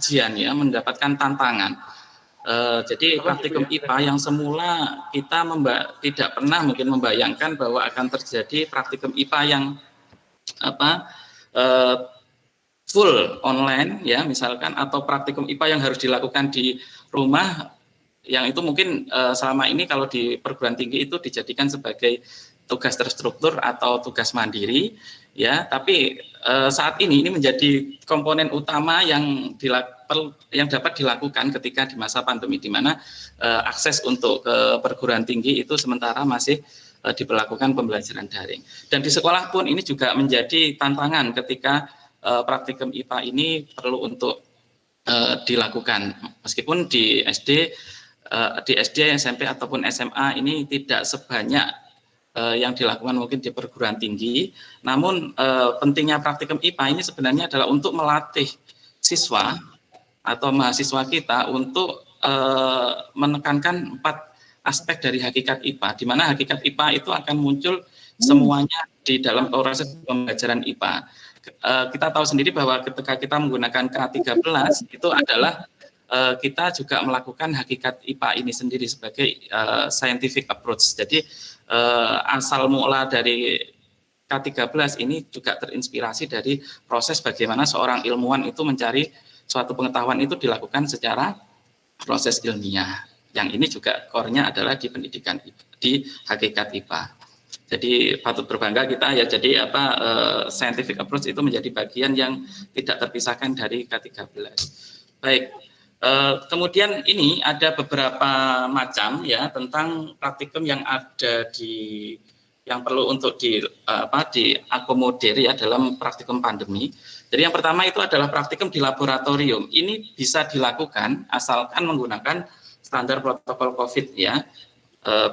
ujian ya, mendapatkan tantangan. Jadi praktikum IPA yang semula kita tidak pernah mungkin membayangkan bahwa akan terjadi praktikum IPA yang full online ya misalkan, atau praktikum IPA yang harus dilakukan di rumah, yang itu mungkin selama ini kalau di perguruan tinggi itu dijadikan sebagai tugas terstruktur atau tugas mandiri ya, tapi saat ini menjadi komponen utama yang dapat dilakukan ketika di masa pandemi, di mana akses untuk perguruan tinggi itu sementara masih diberlakukan pembelajaran daring. Dan di sekolah pun ini juga menjadi tantangan ketika praktikum IPA ini perlu untuk dilakukan, meskipun di SD, SMP ataupun SMA ini tidak sebanyak yang dilakukan mungkin di perguruan tinggi. Namun pentingnya praktikum IPA ini sebenarnya adalah untuk melatih siswa atau mahasiswa kita untuk menekankan 4 aspek dari hakikat IPA, di mana hakikat IPA itu akan muncul semuanya di dalam proses pembelajaran IPA. Kita tahu sendiri bahwa ketika kita menggunakan K13 itu adalah kita juga melakukan hakikat IPA ini sendiri sebagai scientific approach. Jadi asal mula dari K13 ini juga terinspirasi dari proses bagaimana seorang ilmuwan itu mencari suatu pengetahuan itu dilakukan secara proses ilmiah. Yang ini juga core-nya adalah di pendidikan, di hakikat IPA. Jadi patut berbangga kita ya, jadi scientific approach itu menjadi bagian yang tidak terpisahkan dari K13. Baik, kemudian ini ada beberapa macam ya tentang praktikum yang ada yang perlu untuk diakomodir ya dalam praktikum pandemi. Jadi yang pertama itu adalah praktikum di laboratorium. Ini bisa dilakukan asalkan menggunakan standar protokol COVID ya.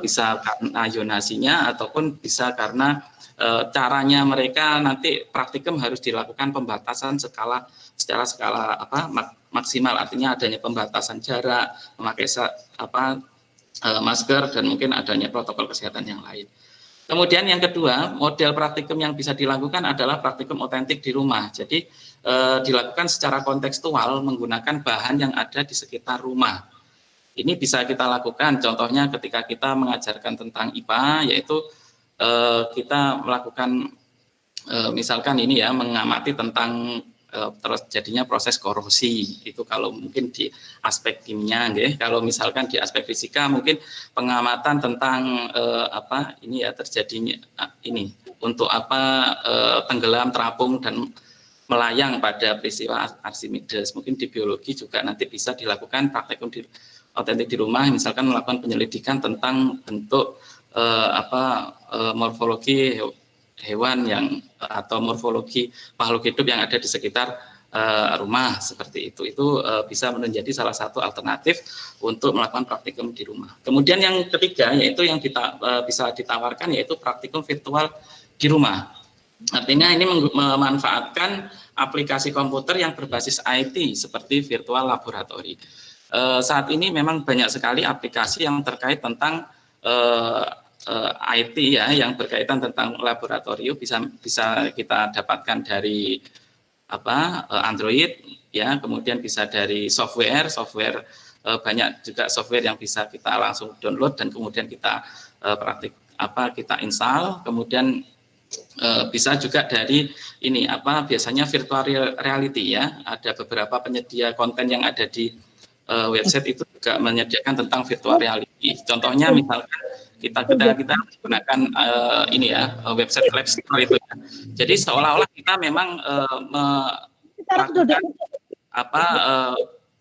Bisa karena zonasinya ataupun bisa karena caranya mereka nanti praktikum harus dilakukan pembatasan secara skala maksimal, artinya adanya pembatasan jarak, memakai masker, dan mungkin adanya protokol kesehatan yang lain. Kemudian yang kedua, model praktikum yang bisa dilakukan adalah praktikum otentik di rumah. Jadi dilakukan secara kontekstual menggunakan bahan yang ada di sekitar rumah. Ini bisa kita lakukan, contohnya ketika kita mengajarkan tentang IPA, yaitu kita melakukan misalkan ini ya, mengamati tentang terjadinya proses korosi, itu kalau mungkin di aspek kimia, kalau misalkan di aspek fisika mungkin pengamatan tentang ini ya terjadinya ini untuk tenggelam, terapung dan melayang pada peristiwa Archimedes. Mungkin di biologi juga nanti bisa dilakukan praktikum otentik di rumah, misalkan melakukan penyelidikan tentang bentuk morfologi hewan atau morfologi makhluk hidup yang ada di sekitar rumah, seperti itu. Itu bisa menjadi salah satu alternatif untuk melakukan praktikum di rumah. Kemudian yang ketiga yaitu yang bisa ditawarkan yaitu praktikum virtual di rumah. Artinya ini memanfaatkan aplikasi komputer yang berbasis IT seperti virtual laboratory. Saat ini memang banyak sekali aplikasi yang terkait tentang IT ya, yang berkaitan tentang laboratorium, bisa kita dapatkan dari Android ya, kemudian bisa dari software banyak juga software yang bisa kita langsung download dan kemudian kita kita install, kemudian bisa juga dari ini biasanya virtual reality ya, ada beberapa penyedia konten yang ada di website itu juga menyediakan tentang virtual reality. Contohnya misalkan kita menggunakan ini ya, website Labster itu ya. Jadi seolah-olah kita memang melakukan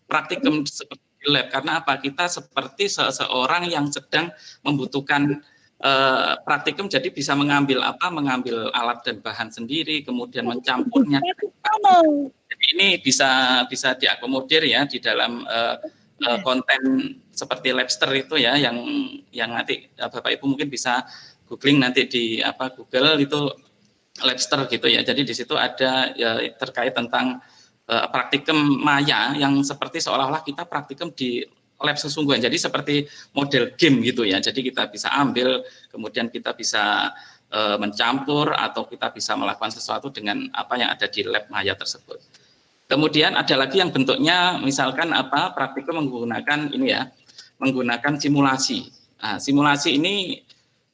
praktikum seperti di lab, karena kita seperti seseorang yang sedang membutuhkan praktikum, jadi bisa mengambil alat dan bahan sendiri, kemudian mencampurnya. Jadi ini bisa diakomodir ya di dalam konten seperti Labster itu ya, yang nanti Bapak Ibu mungkin bisa googling nanti di Google itu Labster gitu ya. Jadi di situ ada ya, terkait tentang praktikum maya yang seperti seolah-olah kita praktikum di lab sesungguhnya. Jadi seperti model game gitu ya. Jadi kita bisa ambil, kemudian kita bisa mencampur, atau kita bisa melakukan sesuatu dengan apa yang ada di lab maya tersebut. Kemudian ada lagi yang bentuknya misalkan apa praktikum menggunakan ini ya, menggunakan simulasi. Nah, simulasi ini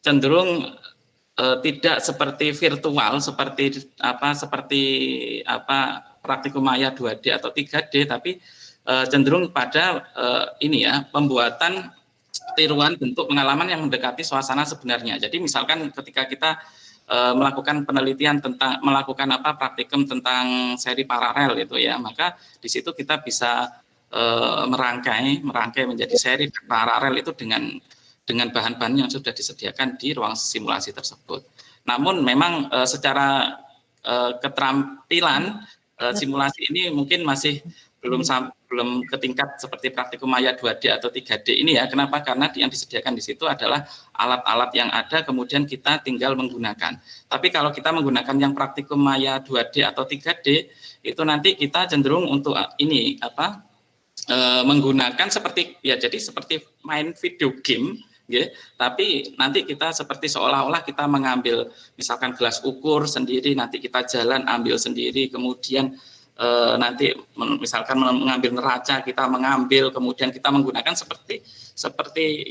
cenderung tidak seperti virtual, seperti apa praktikum maya 2D atau 3D, tapi cenderung pada ini ya pembuatan tiruan bentuk pengalaman yang mendekati suasana sebenarnya. Jadi misalkan ketika kita melakukan penelitian tentang melakukan apa praktikum tentang seri paralel itu ya, maka di situ kita bisa merangkai menjadi seri paralel itu dengan bahan-bahan yang sudah disediakan di ruang simulasi tersebut. Namun memang secara keterampilan simulasi ini mungkin masih belum ke tingkat seperti praktikum maya 2D atau 3D ini ya. Kenapa? Karena yang disediakan di situ adalah alat-alat yang ada, kemudian kita tinggal menggunakan. Tapi kalau kita menggunakan yang praktikum maya 2D atau 3D, itu nanti kita cenderung untuk ini apa menggunakan seperti ya jadi seperti main video game. Ya, tapi nanti kita seperti seolah-olah kita mengambil misalkan gelas ukur sendiri, nanti kita jalan ambil sendiri, kemudian nanti misalkan mengambil neraca kita mengambil, kemudian kita menggunakan seperti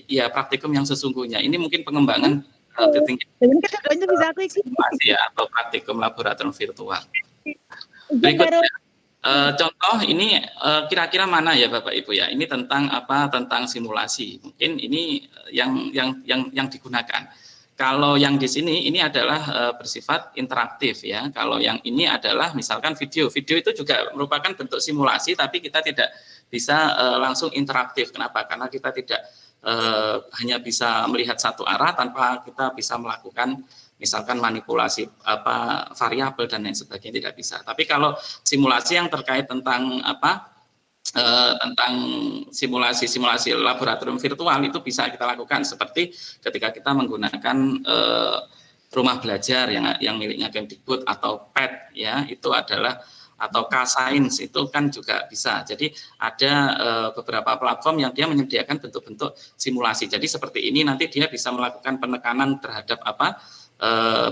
ya praktikum yang sesungguhnya. Ini mungkin pengembangan simulasi ya, atau praktikum laboratorium virtual. Berikutnya contoh ini kira-kira mana ya Bapak Ibu ya? Ini tentang apa? Tentang simulasi. Mungkin ini yang digunakan. Kalau yang di sini ini adalah bersifat interaktif ya. Kalau yang ini adalah misalkan video. Video itu juga merupakan bentuk simulasi, tapi kita tidak bisa langsung interaktif. Kenapa? Karena kita tidak hanya bisa melihat satu arah tanpa kita bisa melakukan misalkan manipulasi apa variabel dan lain sebagainya, tidak bisa. Tapi kalau simulasi yang terkait tentang apa tentang simulasi laboratorium virtual itu bisa kita lakukan seperti ketika kita menggunakan rumah belajar yang miliknya Kemdikbud atau PET ya, itu adalah atau K-Science itu kan juga bisa. Jadi ada beberapa platform yang dia menyediakan bentuk-bentuk simulasi. Jadi seperti ini nanti dia bisa melakukan penekanan terhadap apa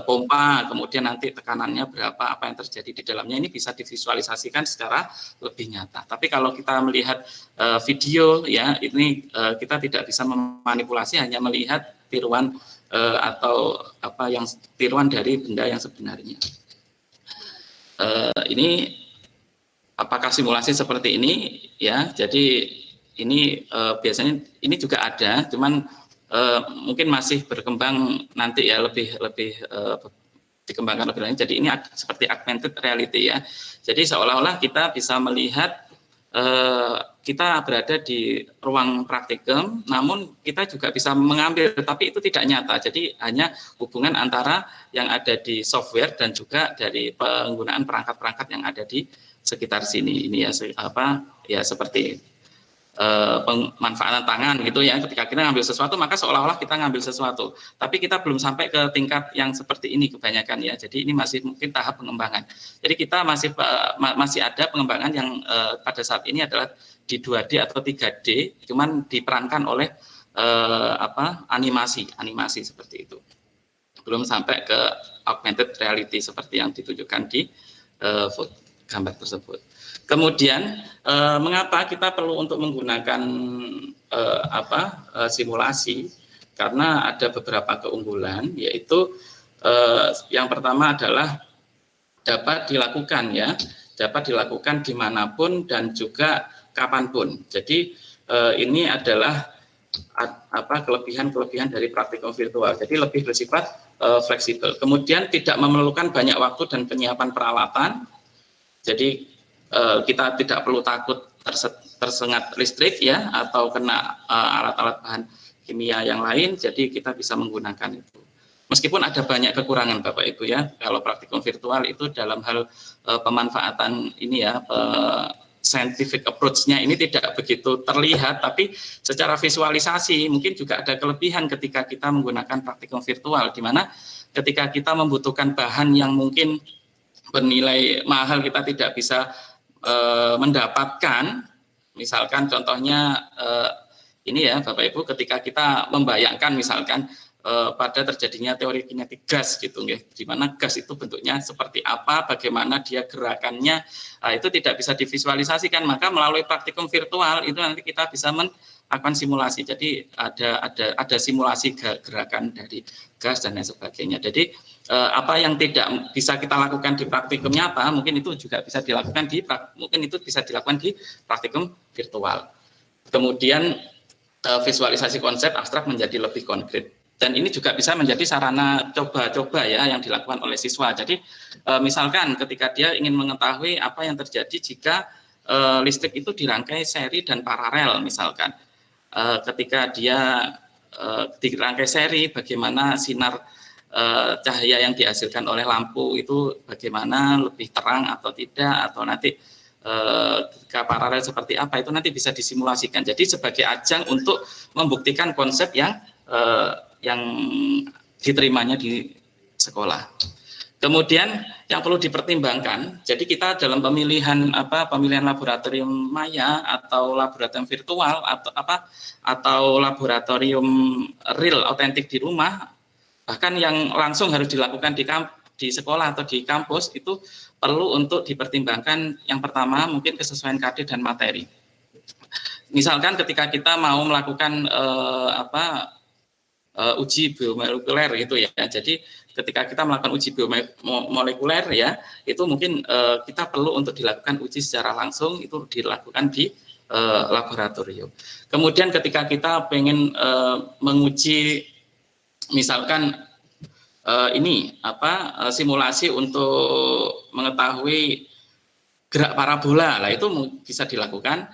pompa, kemudian nanti tekanannya berapa, apa yang terjadi di dalamnya, ini bisa divisualisasikan secara lebih nyata. Tapi kalau kita melihat video ya, ini kita tidak bisa memanipulasi, hanya melihat tiruan atau apa yang tiruan dari benda yang sebenarnya. Ini apakah simulasi seperti ini ya? Jadi ini biasanya ini juga ada, cuman mungkin masih berkembang nanti ya lebih dikembangkan lebih lanjut. Jadi ini seperti augmented reality ya. Jadi seolah-olah kita bisa melihat kita berada di ruang praktikum, namun kita juga bisa mengambil, tapi itu tidak nyata. Jadi hanya hubungan antara yang ada di software dan juga dari penggunaan perangkat-perangkat yang ada di sekitar sini. Ini ya apa ya seperti pemanfaatan tangan gitu ya, ketika kita ngambil sesuatu maka seolah-olah kita ngambil sesuatu, tapi kita belum sampai ke tingkat yang seperti ini kebanyakan ya. Jadi ini masih mungkin tahap pengembangan. Jadi kita masih ada pengembangan yang pada saat ini adalah di 2D atau 3D, cuman diperankan oleh animasi seperti itu. Belum sampai ke augmented reality seperti yang ditunjukkan di gambar tersebut. Kemudian mengapa kita perlu untuk menggunakan simulasi? Karena ada beberapa keunggulan, yaitu yang pertama adalah dapat dilakukan dimanapun dan juga kapanpun. Jadi ini adalah kelebihan dari praktikum virtual. Jadi lebih bersifat fleksibel. Kemudian tidak memerlukan banyak waktu dan penyiapan peralatan. Jadi kita tidak perlu takut tersengat listrik ya, atau kena alat-alat bahan kimia yang lain. Jadi kita bisa menggunakan itu. Meskipun ada banyak kekurangan Bapak Ibu ya, kalau praktikum virtual itu dalam hal pemanfaatan ini ya, scientific approach-nya ini tidak begitu terlihat, tapi secara visualisasi mungkin juga ada kelebihan ketika kita menggunakan praktikum virtual, di mana ketika kita membutuhkan bahan yang mungkin bernilai mahal kita tidak bisa mendapatkan, misalkan contohnya ini ya Bapak Ibu, ketika kita membayangkan misalkan pada terjadinya teori kinetik gas gitu nggih, di mana gas itu bentuknya seperti apa, bagaimana dia gerakannya, itu tidak bisa divisualisasikan, maka melalui praktikum virtual itu nanti kita bisa melakukan simulasi. Jadi ada simulasi gerakan dari gas dan lain sebagainya. Jadi apa yang tidak bisa kita lakukan di praktikum nyata, mungkin itu juga bisa dilakukan di praktikum virtual. Kemudian visualisasi konsep abstrak menjadi lebih konkret. Dan ini juga bisa menjadi sarana coba-coba ya yang dilakukan oleh siswa. Jadi misalkan ketika dia ingin mengetahui apa yang terjadi jika listrik itu dirangkai seri dan paralel misalkan. Ketika dia dirangkai seri, bagaimana sinar cahaya yang dihasilkan oleh lampu itu bagaimana, lebih terang atau tidak, atau nanti ketika paralel seperti apa, itu nanti bisa disimulasikan. Jadi sebagai ajang untuk membuktikan konsep yang diterimanya di sekolah. Kemudian yang perlu dipertimbangkan, jadi kita dalam pemilihan laboratorium maya atau laboratorium virtual atau laboratorium real otentik di rumah, bahkan yang langsung harus dilakukan di sekolah atau di kampus, itu perlu untuk dipertimbangkan. Yang pertama mungkin kesesuaian KD dan materi. Misalkan ketika kita mau melakukan uji biomolekuler gitu ya. Jadi ketika kita melakukan uji biomolekuler ya, itu mungkin kita perlu untuk dilakukan uji secara langsung, itu dilakukan di laboratorium. Kemudian ketika kita pengen menguji misalkan simulasi untuk mengetahui gerak parabola, lah itu bisa dilakukan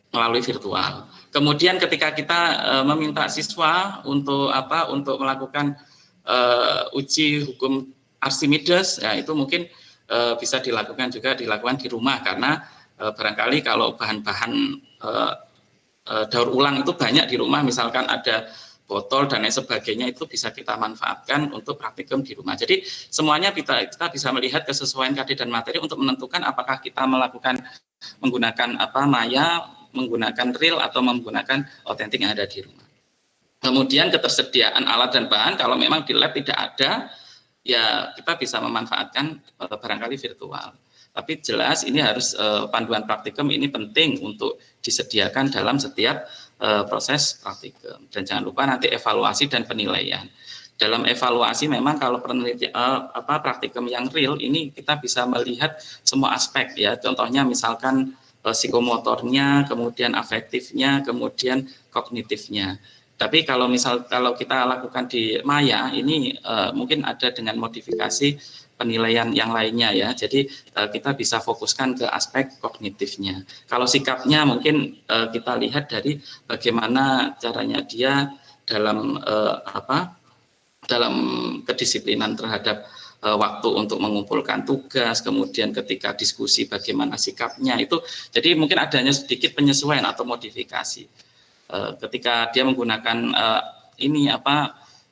melalui virtual. Kemudian ketika kita meminta siswa untuk melakukan uji hukum Archimedes, ya itu mungkin bisa dilakukan di rumah, karena barangkali kalau bahan-bahan daur ulang itu banyak di rumah, misalkan ada botol dan lain sebagainya, itu bisa kita manfaatkan untuk praktikum di rumah. Jadi semuanya kita bisa melihat kesesuaian KD dan materi untuk menentukan apakah kita menggunakan maya, menggunakan real, atau menggunakan otentik yang ada di rumah. Kemudian ketersediaan alat dan bahan, kalau memang di lab tidak ada, ya kita bisa memanfaatkan barangkali virtual. Tapi jelas ini harus panduan praktikum ini penting untuk disediakan dalam setiap proses praktikum. Dan jangan lupa nanti evaluasi dan penilaian. Dalam evaluasi memang kalau praktikum yang real ini kita bisa melihat semua aspek ya. Contohnya misalkan psikomotornya, kemudian afektifnya, kemudian kognitifnya. Tapi kalau kita lakukan di maya ini mungkin ada dengan modifikasi penilaian yang lainnya ya. Jadi kita bisa fokuskan ke aspek kognitifnya. Kalau sikapnya mungkin kita lihat dari bagaimana caranya dia dalam dalam kedisiplinan terhadap waktu untuk mengumpulkan tugas, kemudian ketika diskusi bagaimana sikapnya itu. Jadi mungkin adanya sedikit penyesuaian atau modifikasi. Ketika dia menggunakan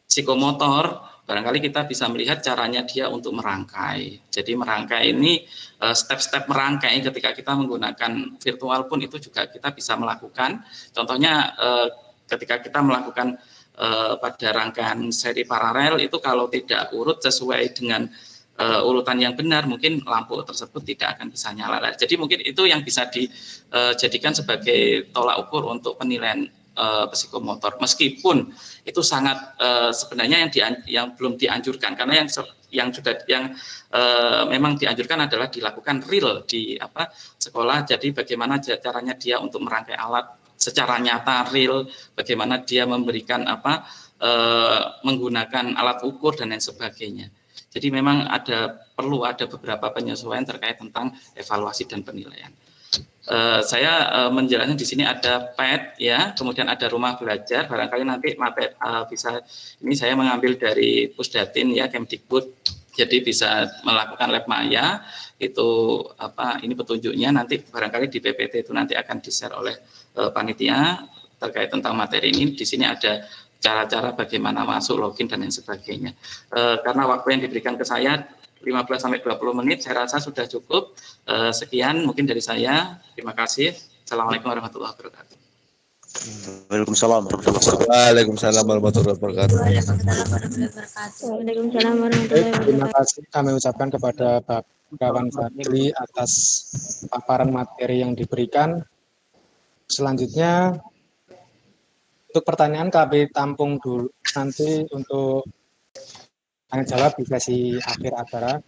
psikomotor, barangkali kita bisa melihat caranya dia untuk merangkai. Jadi merangkai ini step-step merangkai ketika kita menggunakan virtual pun itu juga kita bisa melakukan. Contohnya ketika kita melakukan pada rangkaian seri paralel itu kalau tidak urut sesuai dengan urutan yang benar, mungkin lampu tersebut tidak akan bisa nyala. Jadi mungkin itu yang bisa dijadikan sebagai tolak ukur untuk penilaian psikomotor. Meskipun itu sangat sebenarnya yang belum dianjurkan, karena yang memang dianjurkan adalah dilakukan real di sekolah. Jadi bagaimana caranya dia untuk merangkai alat secara nyata real, bagaimana dia memberikan menggunakan alat ukur dan lain sebagainya. Jadi memang perlu ada beberapa penyesuaian terkait tentang evaluasi dan penilaian. Saya menjelaskan di sini ada PET ya, kemudian ada rumah belajar. Barangkali nanti ini saya mengambil dari Pusdatin ya, Kemdikbud. Jadi bisa melakukan lab maya itu ini petunjuknya, nanti barangkali di PPT itu nanti akan di-share oleh panitia terkait tentang materi ini. Di sini ada cara-cara bagaimana masuk, login dan lain sebagainya. Karena waktu yang diberikan ke saya 15-20 menit, saya rasa sudah cukup. Sekian mungkin dari saya. Terima kasih. Assalamualaikum warahmatullahi wabarakatuh. Waalaikumsalam. Waalaikumsalam warahmatullahi wabarakatuh. Waalaikumsalam warahmatullahi wabarakatuh. Terima kasih kami ucapkan kepada Bapak Kawan Fadli atas paparan materi yang diberikan. Selanjutnya, untuk pertanyaan kami tampung dulu. Nanti untuk tanya jawab di sesi akhir acara.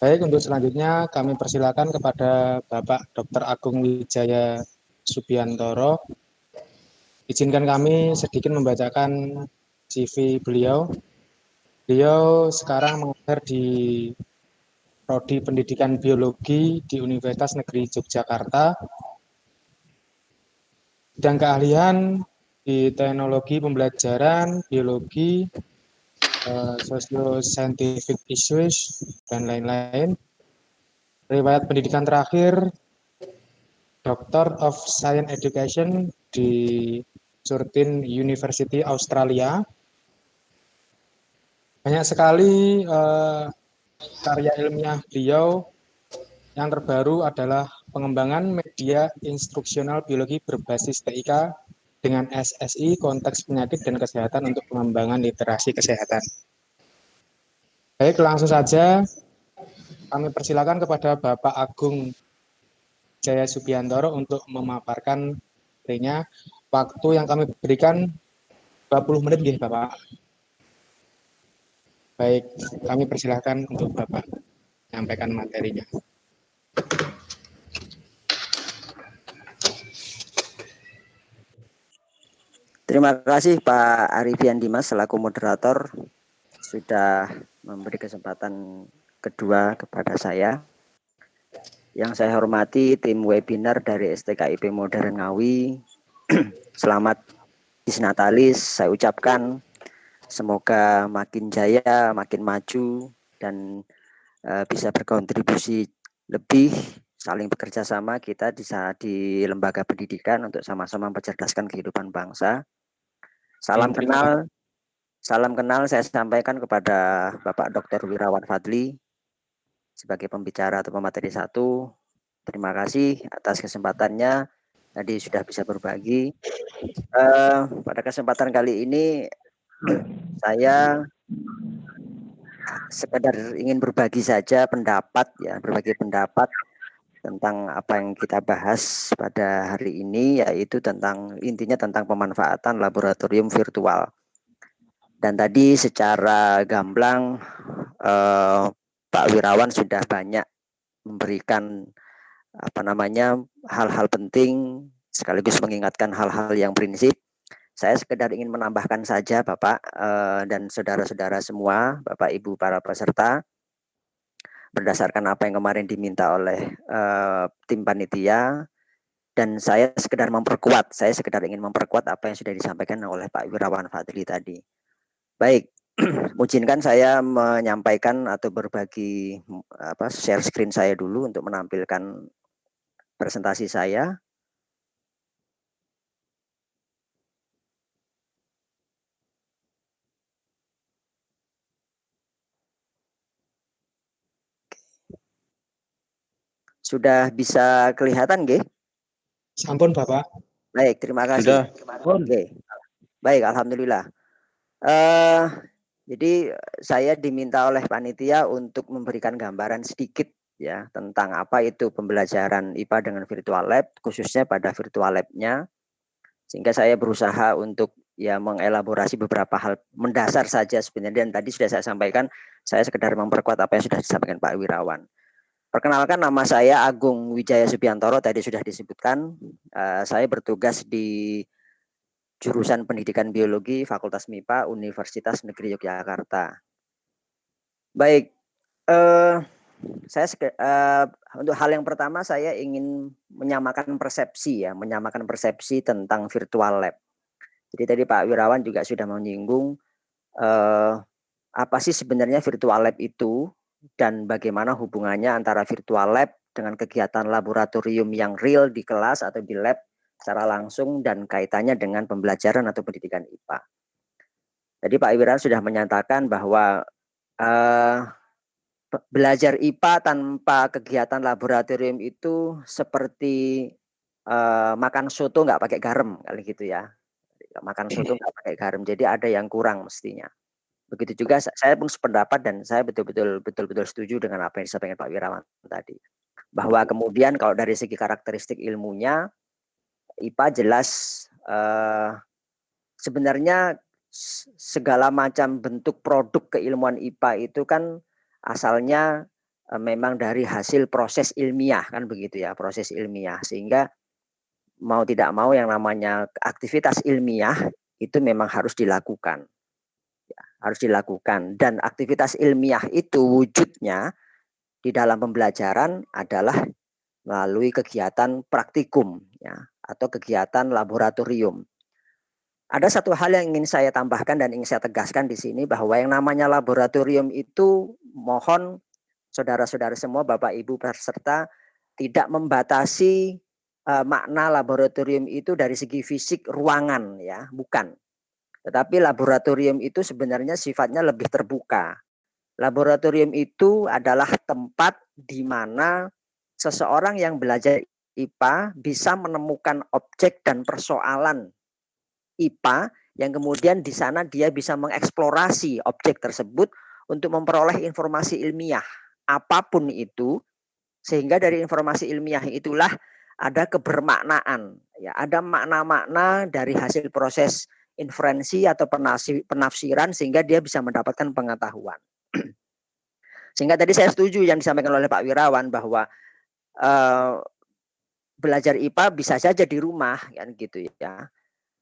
Baik, untuk selanjutnya kami persilakan kepada Bapak Dr. Agung Wijaya Subiantoro. Izinkan kami sedikit membacakan CV beliau. Beliau sekarang mengajar di Prodi Pendidikan Biologi di Universitas Negeri Yogyakarta. Bidang keahlian di teknologi pembelajaran, biologi, socio-scientific issues, dan lain-lain. Riwayat pendidikan terakhir, Doctor of Science Education di Curtin University Australia. Banyak sekali karya ilmiah beliau. Yang terbaru adalah pengembangan media instruksional biologi berbasis TIK dengan SSI, konteks penyakit dan kesehatan untuk pengembangan literasi kesehatan. Baik, langsung saja kami persilakan kepada Bapak Agung Jaya Subiantoro untuk memaparkan materinya. Waktu yang kami berikan 20 menit, nggih, Bapak. Baik, kami persilakan untuk Bapak menyampaikan materinya. Terima kasih Pak Arifian Dimas selaku moderator sudah memberi kesempatan kedua kepada saya. Yang saya hormati tim webinar dari STKIP Modern Ngawi. Selamat Disnatalis saya ucapkan. Semoga makin jaya, makin maju dan bisa berkontribusi lebih, saling bekerja sama kita bisa di lembaga pendidikan untuk sama-sama mencerdaskan kehidupan bangsa. Salam kenal saya sampaikan kepada Bapak Dr. Wirawan Fadli sebagai pembicara atau pemateri 1. Terima kasih atas kesempatannya. Tadi sudah bisa berbagi. Pada kesempatan kali ini saya sekedar ingin berbagi saja berbagi pendapat tentang apa yang kita bahas pada hari ini, yaitu intinya tentang pemanfaatan laboratorium virtual. Dan tadi secara gamblang Pak Wirawan sudah banyak memberikan hal-hal penting sekaligus mengingatkan hal-hal yang prinsip. Saya sekedar ingin menambahkan saja Bapak dan saudara-saudara semua, Bapak Ibu para peserta, berdasarkan apa yang kemarin diminta oleh tim panitia, dan saya sekedar ingin memperkuat apa yang sudah disampaikan oleh Pak Wirawan Fadli tadi. Baik, izinkan saya menyampaikan atau berbagi share screen saya dulu untuk menampilkan presentasi saya. Sudah bisa kelihatan, nggih? Sampun, Bapak. Baik, terima kasih. Oke. Baik, alhamdulillah. Jadi saya diminta oleh panitia untuk memberikan gambaran sedikit ya tentang apa itu pembelajaran IPA dengan virtual lab, khususnya pada virtual lab-nya. Sehingga saya berusaha untuk mengelaborasi beberapa hal mendasar saja sebenarnya, dan tadi sudah saya sampaikan, saya sekedar memperkuat apa yang sudah disampaikan Pak Wirawan. Perkenalkan, nama saya Agung Wijaya Subiantoro, tadi sudah disebutkan. Saya bertugas di jurusan Pendidikan Biologi Fakultas MIPA Universitas Negeri Yogyakarta. Baik, untuk hal yang pertama saya ingin menyamakan persepsi tentang virtual lab. Jadi tadi Pak Wirawan juga sudah menyinggung apa sih sebenarnya virtual lab itu dan bagaimana hubungannya antara virtual lab dengan kegiatan laboratorium yang real di kelas atau di lab secara langsung dan kaitannya dengan pembelajaran atau pendidikan IPA. Jadi Pak Wirawan sudah menyatakan bahwa belajar IPA tanpa kegiatan laboratorium itu seperti makan soto nggak pakai garam kali gitu ya. Makan soto nggak pakai garam. Jadi ada yang kurang mestinya. Begitu juga saya pun sependapat dan saya betul-betul setuju dengan apa yang disampaikan Pak Wirawan tadi. Bahwa kemudian kalau dari segi karakteristik ilmunya IPA jelas sebenarnya segala macam bentuk produk keilmuan IPA itu kan asalnya memang dari hasil proses ilmiah kan begitu ya, proses ilmiah, sehingga mau tidak mau yang namanya aktivitas ilmiah itu memang harus dilakukan. Ya, harus dilakukan, dan aktivitas ilmiah itu wujudnya di dalam pembelajaran adalah melalui kegiatan praktikum ya, atau kegiatan laboratorium. Ada satu hal yang ingin saya tambahkan dan ingin saya tegaskan di sini, bahwa yang namanya laboratorium itu mohon saudara-saudara semua, Bapak Ibu peserta, tidak membatasi makna laboratorium itu dari segi fisik ruangan ya, bukan. Tetapi laboratorium itu sebenarnya sifatnya lebih terbuka. Laboratorium itu adalah tempat di mana seseorang yang belajar IPA bisa menemukan objek dan persoalan IPA yang kemudian di sana dia bisa mengeksplorasi objek tersebut untuk memperoleh informasi ilmiah apapun itu, sehingga dari informasi ilmiah itulah ada kebermaknaan ya, ada makna-makna dari hasil proses inferensi atau penafsiran sehingga dia bisa mendapatkan pengetahuan. Sehingga tadi saya setuju yang disampaikan oleh Pak Wirawan bahwa belajar IPA bisa saja di rumah kan gitu ya.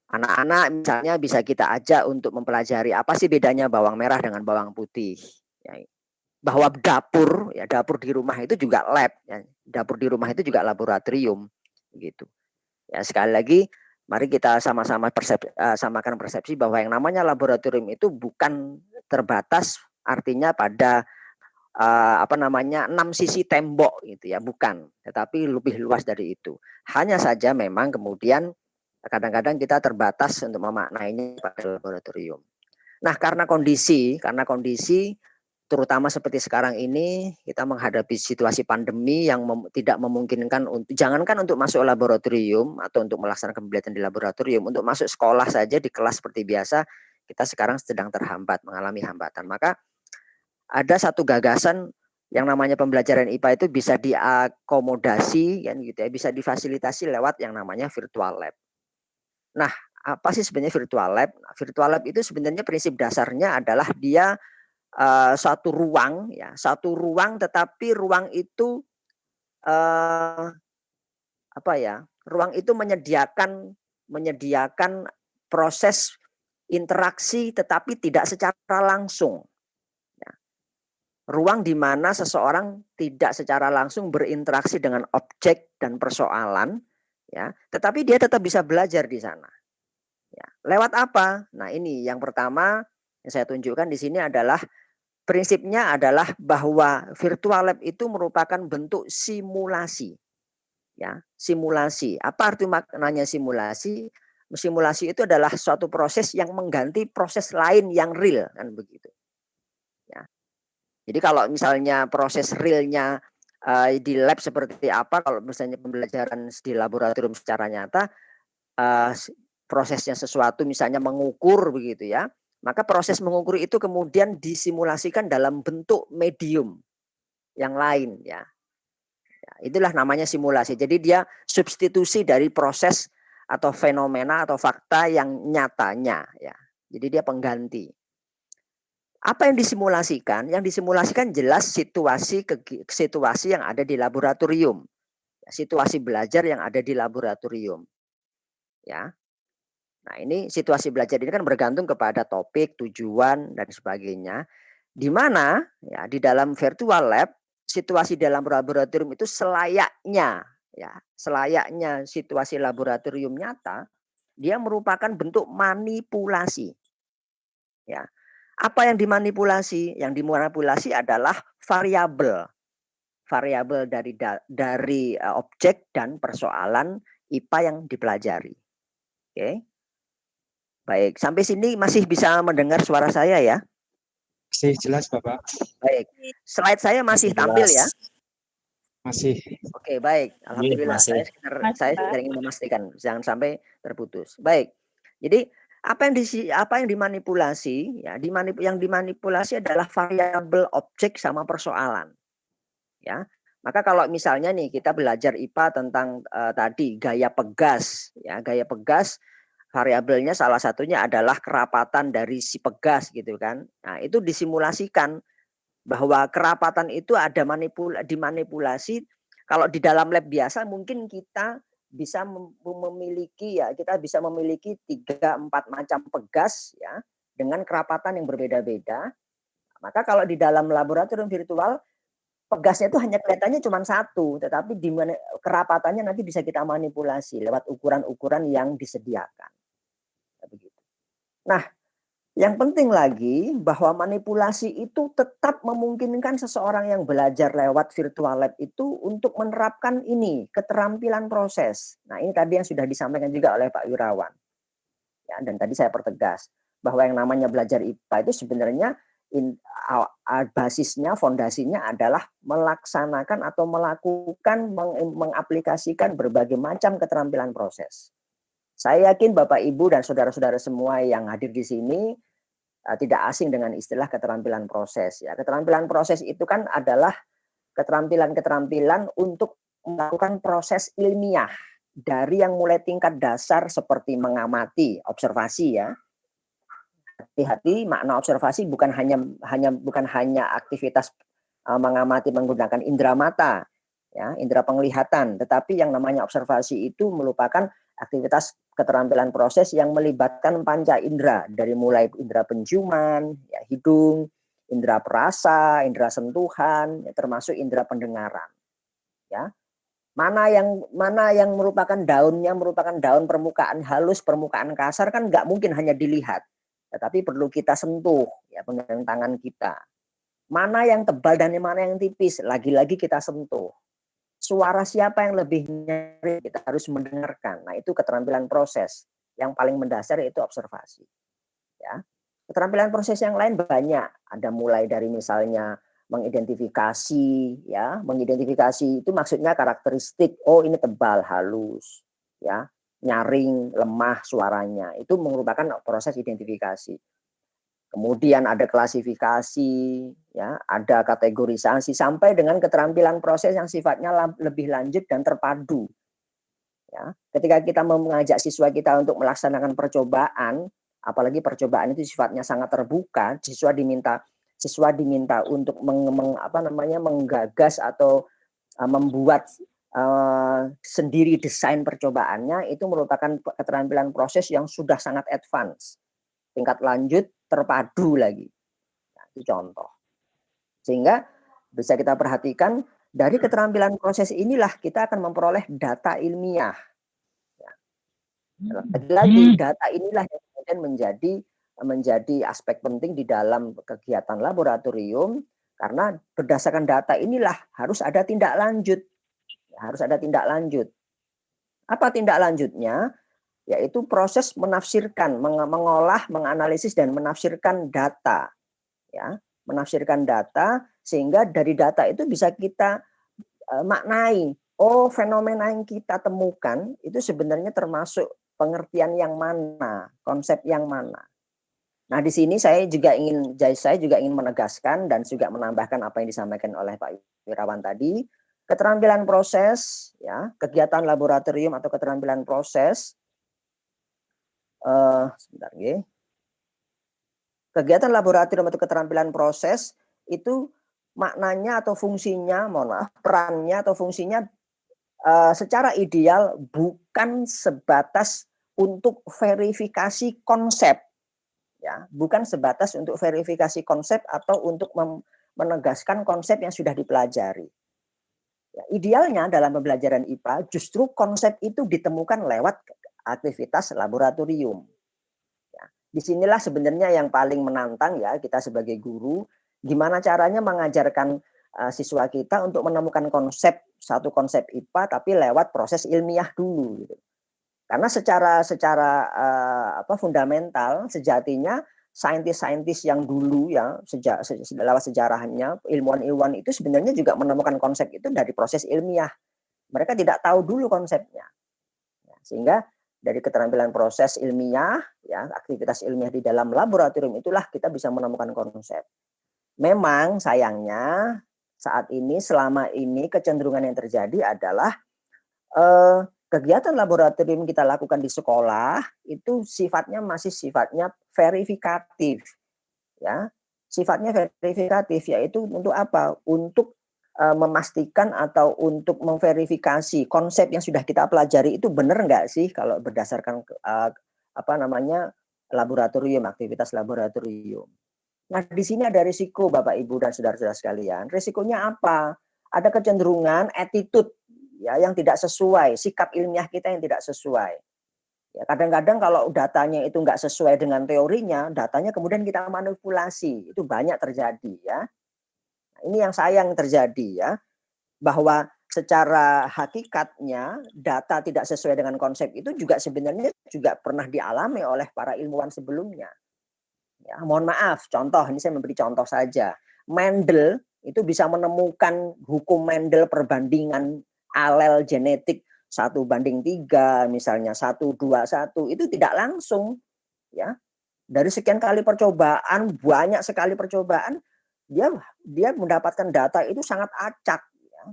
Anak-anak misalnya bisa kita ajak untuk mempelajari apa sih bedanya bawang merah dengan bawang putih. Ya, bahwa dapur ya, dapur di rumah itu juga lab ya. Dapur di rumah itu juga laboratorium gitu. Ya, sekali lagi mari kita sama-sama samakan persepsi bahwa yang namanya laboratorium itu bukan terbatas artinya pada 6 sisi tembok gitu ya, bukan, tetapi lebih luas dari itu. Hanya saja memang kemudian kadang-kadang kita terbatas untuk memaknainya pada laboratorium. Nah, karena kondisi terutama seperti sekarang ini kita menghadapi situasi pandemi yang tidak memungkinkan untuk, jangankan untuk masuk laboratorium atau untuk melaksanakan pembelajaran di laboratorium, untuk masuk sekolah saja di kelas seperti biasa kita sekarang sedang terhambat, mengalami hambatan. Maka ada satu gagasan yang namanya pembelajaran IPA itu bisa diakomodasi kan gitu ya, bisa difasilitasi lewat yang namanya virtual lab. Nah, apa sih sebenarnya virtual lab? Nah, virtual lab itu sebenarnya prinsip dasarnya adalah dia satu ruang ya, satu ruang, tetapi ruang itu apa ya? Ruang itu menyediakan proses interaksi tetapi tidak secara langsung. Ya. Ruang di mana seseorang tidak secara langsung berinteraksi dengan objek dan persoalan, ya, tetapi dia tetap bisa belajar di sana. Ya. Lewat apa? Nah, ini yang pertama yang saya tunjukkan di sini adalah prinsipnya adalah bahwa virtual lab itu merupakan bentuk simulasi. Ya, simulasi. Apa arti maknanya simulasi? Simulasi itu adalah suatu proses yang mengganti proses lain yang real, kan begitu. Ya. Jadi kalau misalnya proses realnya di lab seperti apa, kalau misalnya pembelajaran di laboratorium secara nyata, prosesnya sesuatu misalnya mengukur begitu ya, maka proses mengukur itu kemudian disimulasikan dalam bentuk medium yang lain ya. Itulah namanya simulasi. Jadi dia substitusi dari proses atau fenomena atau fakta yang nyatanya ya. Jadi dia pengganti. Apa yang disimulasikan? Yang disimulasikan jelas situasi yang ada di laboratorium. Situasi belajar yang ada di laboratorium. Ya. Nah, ini situasi belajar ini kan bergantung kepada topik, tujuan dan sebagainya. Di mana ya di dalam virtual lab situasi dalam laboratorium itu selayaknya situasi laboratorium nyata, dia merupakan bentuk manipulasi. Ya. Apa yang dimanipulasi? Yang dimanipulasi adalah variabel dari objek dan persoalan IPA yang dipelajari. Oke. Baik, sampai sini masih bisa mendengar suara saya ya? Masih jelas, Bapak. Baik, slide saya masih tampil ya? Masih. Oke, baik. Alhamdulillah. masih. Saya sekedar ingin memastikan jangan sampai terputus. Baik. Jadi apa yang dimanipulasi ya, yang dimanipulasi adalah variabel objek sama persoalan. Ya. Maka kalau misalnya nih kita belajar IPA tentang tadi gaya pegas, ya, gaya pegas variabelnya salah satunya adalah kerapatan dari si pegas gitu kan. Nah, itu disimulasikan bahwa kerapatan itu ada dimanipulasi. Kalau di dalam lab biasa mungkin kita bisa memiliki ya, kita bisa memiliki 3-4 macam pegas ya dengan kerapatan yang berbeda-beda. Maka kalau di dalam laboratorium virtual pegasnya itu hanya kelihatannya cuma satu, tetapi di mana kerapatannya nanti bisa kita manipulasi lewat ukuran-ukuran yang disediakan. Begitu. Nah, yang penting lagi bahwa manipulasi itu tetap memungkinkan seseorang yang belajar lewat virtual lab itu untuk menerapkan ini, keterampilan proses. Nah, ini tadi yang sudah disampaikan juga oleh Pak Wirawan. Ya, dan tadi saya pertegas bahwa yang namanya belajar IPA itu sebenarnya basisnya, fondasinya adalah melaksanakan atau melakukan, mengaplikasikan berbagai macam keterampilan proses. Saya yakin Bapak, Ibu, dan saudara-saudara semua yang hadir di sini tidak asing dengan istilah keterampilan proses. Ya, keterampilan proses itu kan adalah keterampilan-keterampilan untuk melakukan proses ilmiah dari yang mulai tingkat dasar seperti mengamati, observasi ya. Hati-hati, makna observasi bukan hanya aktivitas mengamati menggunakan indera mata, ya, indera penglihatan, tetapi yang namanya observasi itu merupakan aktivitas keterampilan proses yang melibatkan panca indera, dari mulai indera penciuman, ya, hidung, indera perasa, indera sentuhan, ya, termasuk indera pendengaran. Ya, mana yang merupakan daunnya merupakan daun permukaan halus, permukaan kasar kan nggak mungkin hanya dilihat, tetapi perlu kita sentuh ya dengan tangan kita. Mana yang tebal dan mana yang tipis, lagi-lagi kita sentuh. Suara siapa yang lebih nyaring, kita harus mendengarkan. Nah, itu keterampilan proses. Yang paling mendasar yaitu observasi. Ya. Keterampilan proses yang lain banyak. Ada mulai dari misalnya mengidentifikasi, ya. Mengidentifikasi itu maksudnya karakteristik, oh ini tebal, halus, ya. Nyaring, lemah suaranya. Itu merupakan proses identifikasi. Kemudian ada klasifikasi, ya, ada kategorisasi sampai dengan keterampilan proses yang sifatnya lebih lanjut dan terpadu. Ya, ketika kita mengajak siswa kita untuk melaksanakan percobaan, apalagi percobaan itu sifatnya sangat terbuka, siswa diminta untuk menggagas atau membuat sendiri desain percobaannya, itu merupakan keterampilan proses yang sudah sangat advance. Tingkat lanjut terpadu lagi. Nah, itu contoh. Sehingga bisa kita perhatikan dari keterampilan proses inilah kita akan memperoleh data ilmiah. Ya. Lagi data inilah yang kemudian menjadi aspek penting di dalam kegiatan laboratorium, karena berdasarkan data inilah harus ada tindak lanjut. Harus ada tindak lanjut. Apa tindak lanjutnya? Yaitu proses menafsirkan, mengolah, menganalisis dan menafsirkan data. Ya, menafsirkan data sehingga dari data itu bisa kita maknai, oh fenomena yang kita temukan itu sebenarnya termasuk pengertian yang mana, konsep yang mana. Nah, di sini saya juga ingin menegaskan dan juga menambahkan apa yang disampaikan oleh Pak Wirawan tadi. Keterampilan proses, ya, kegiatan laboratorium atau keterampilan proses. Sebentar, ya. Kegiatan laboratorium atau keterampilan proses itu maknanya atau fungsinya, perannya atau fungsinya secara ideal bukan sebatas untuk verifikasi konsep, ya, bukan sebatas untuk verifikasi konsep atau untuk menegaskan konsep yang sudah dipelajari. Ya, idealnya dalam pembelajaran IPA justru konsep itu ditemukan lewat aktivitas laboratorium. Disinilah sebenarnya yang paling menantang ya kita sebagai guru, gimana caranya mengajarkan siswa kita untuk menemukan satu konsep IPA tapi lewat proses ilmiah dulu. Gitu. Karena secara fundamental sejatinya saintis-saintis yang dulu ya lewat sejarahnya, ilmuwan-ilmuwan itu sebenarnya juga menemukan konsep itu dari proses ilmiah. Mereka tidak tahu dulu konsepnya. Ya, sehingga dari keterampilan proses ilmiah, ya aktivitas ilmiah di dalam laboratorium itulah kita bisa menemukan konsep. Memang sayangnya saat ini selama ini kecenderungan yang terjadi adalah kegiatan laboratorium kita lakukan di sekolah itu masih sifatnya verifikatif, ya sifatnya verifikatif, yaitu untuk apa? Untuk memastikan atau untuk memverifikasi konsep yang sudah kita pelajari itu benar nggak sih kalau berdasarkan laboratorium, aktivitas laboratorium. Nah, di sini ada risiko Bapak Ibu dan saudara-saudara sekalian. Risikonya apa? Ada kecenderungan attitude ya yang tidak sesuai, sikap ilmiah kita yang tidak sesuai. Ya, kadang-kadang kalau datanya itu nggak sesuai dengan teorinya, datanya kemudian kita manipulasi. Itu banyak terjadi ya. Nah, ini yang sayang terjadi ya, bahwa secara hakikatnya data tidak sesuai dengan konsep itu juga sebenarnya juga pernah dialami oleh para ilmuwan sebelumnya. Ya, mohon maaf, contoh ini saya memberi contoh saja. Mendel itu bisa menemukan hukum Mendel perbandingan alel genetik 1:3, misalnya 1:1, itu tidak langsung ya. Dari sekian kali percobaan, banyak sekali percobaan, dia mendapatkan data itu sangat acak ya.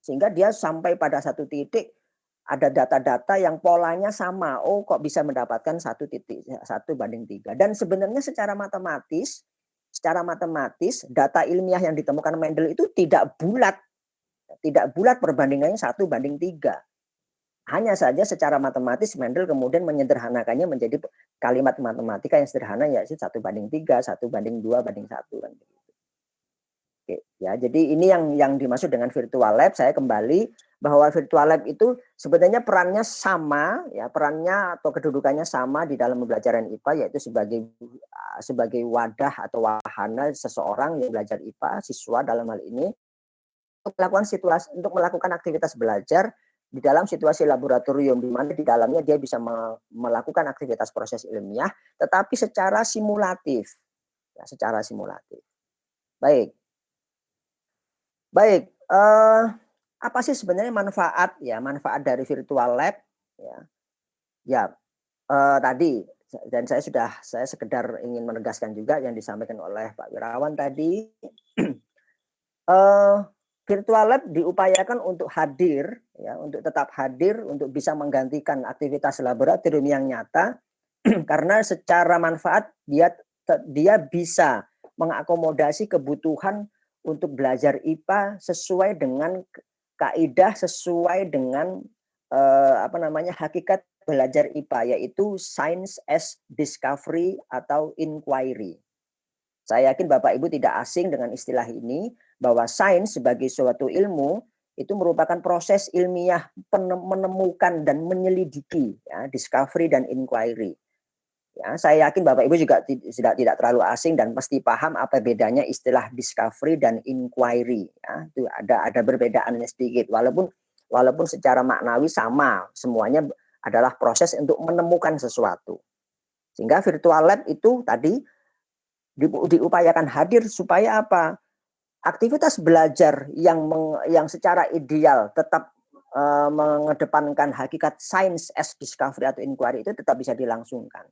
Sehingga dia sampai pada satu titik ada data-data yang polanya sama. Oh, kok bisa mendapatkan 1:3. Dan sebenarnya secara matematis data ilmiah yang ditemukan Mendel itu tidak bulat perbandingannya 1:3. Hanya saja secara matematis Mendel kemudian menyederhanakannya menjadi kalimat matematika yang sederhana, yaitu 1:3, 1:2:1 kan begitu. Oke, ya, jadi ini yang dimaksud dengan virtual lab. Saya kembali bahwa virtual lab itu sebenarnya perannya sama, ya perannya atau kedudukannya sama di dalam pembelajaran IPA, yaitu sebagai wadah atau wahana seseorang yang belajar IPA, siswa dalam hal ini, untuk melakukan aktivitas belajar di dalam situasi laboratorium, di mana di dalamnya dia bisa melakukan aktivitas proses ilmiah, tetapi secara simulatif, ya, secara simulatif. Baik, apa sih sebenarnya manfaat dari virtual lab? Tadi, dan saya sekedar ingin menegaskan juga yang disampaikan oleh Pak Wirawan tadi. Virtual lab diupayakan untuk hadir, ya, untuk tetap hadir, untuk bisa menggantikan aktivitas laboratorium yang nyata, karena secara manfaat dia bisa mengakomodasi kebutuhan untuk belajar IPA sesuai dengan kaidah, sesuai dengan hakikat belajar IPA, yaitu science as discovery atau inquiry. Saya yakin Bapak Ibu tidak asing dengan istilah ini, bahwa sains sebagai suatu ilmu itu merupakan proses ilmiah menemukan dan menyelidiki, ya, discovery dan inquiry. Ya, saya yakin Bapak Ibu juga tidak terlalu asing dan pasti paham apa bedanya istilah discovery dan inquiry. Ya, itu ada perbedaannya sedikit, walaupun secara maknawi sama, semuanya adalah proses untuk menemukan sesuatu. Sehingga virtual lab itu tadi diupayakan hadir supaya apa? Aktivitas belajar yang secara ideal tetap mengedepankan hakikat science as discovery atau inquiry itu tetap bisa dilangsungkan.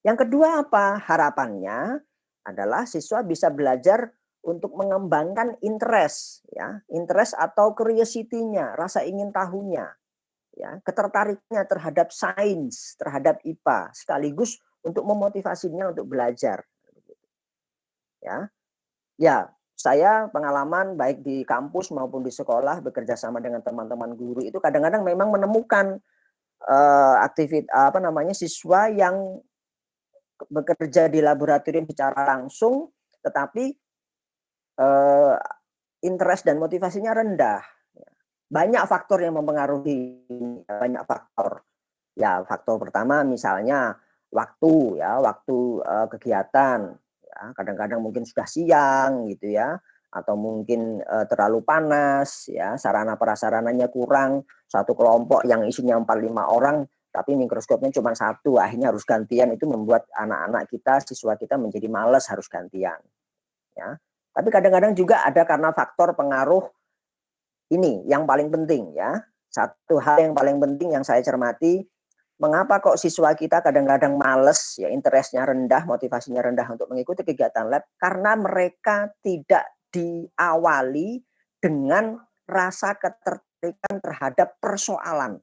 Yang kedua apa? Harapannya adalah siswa bisa belajar untuk mengembangkan interest, ya, interest atau curiosity-nya, rasa ingin tahunya, ya, ketertariknya terhadap sains, terhadap IPA, sekaligus untuk memotivasinya untuk belajar. Ya, saya pengalaman baik di kampus maupun di sekolah bekerja sama dengan teman-teman guru itu kadang-kadang memang menemukan siswa yang bekerja di laboratorium secara langsung, tetapi interest dan motivasinya rendah. Banyak faktor yang mempengaruhi, banyak faktor. Ya, faktor pertama misalnya waktu kegiatan. Ya, kadang-kadang mungkin sudah siang gitu ya, atau mungkin terlalu panas ya, sarana prasarananya kurang. Satu kelompok yang isinya 4-5 orang tapi mikroskopnya cuma satu, akhirnya harus gantian, itu membuat anak-anak kita, siswa kita menjadi malas harus gantian. Ya. Tapi kadang-kadang juga ada karena faktor pengaruh ini yang paling penting ya. Satu hal yang paling penting yang saya cermati, mengapa kok siswa kita kadang-kadang males, ya interestnya rendah, motivasinya rendah untuk mengikuti kegiatan lab, karena mereka tidak diawali dengan rasa ketertarikan terhadap persoalan.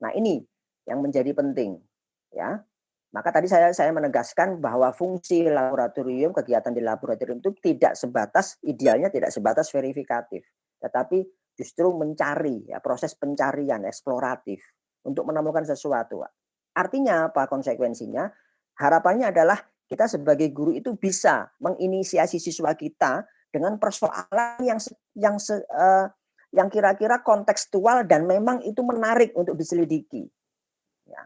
Nah, ini yang menjadi penting, ya. Maka tadi saya menegaskan bahwa fungsi laboratorium, kegiatan di laboratorium itu tidak sebatas, idealnya tidak sebatas verifikatif, tetapi justru mencari, ya, proses pencarian eksploratif untuk menemukan sesuatu. Artinya apa konsekuensinya? Harapannya adalah kita sebagai guru itu bisa menginisiasi siswa kita dengan persoalan yang kira-kira kontekstual dan memang itu menarik untuk diselidiki. Ya.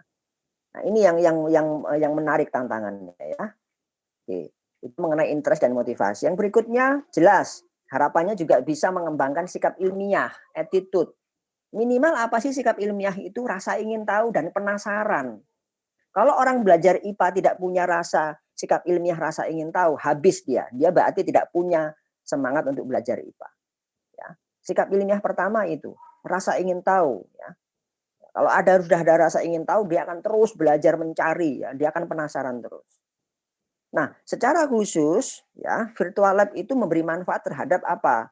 Nah, ini yang menarik tantangannya ya. Oke. Itu mengenai interest dan motivasi. Yang berikutnya jelas harapannya juga bisa mengembangkan sikap ilmiah, attitude. Minimal apa sih sikap ilmiah itu? Rasa ingin tahu dan penasaran. Kalau orang belajar IPA tidak punya rasa sikap ilmiah, rasa ingin tahu, habis dia. Dia berarti tidak punya semangat untuk belajar IPA. Ya. Sikap ilmiah pertama itu rasa ingin tahu. Ya. Kalau sudah ada rasa ingin tahu, dia akan terus belajar mencari, ya. Dia akan penasaran terus. Nah, secara khusus, ya virtual lab itu memberi manfaat terhadap apa?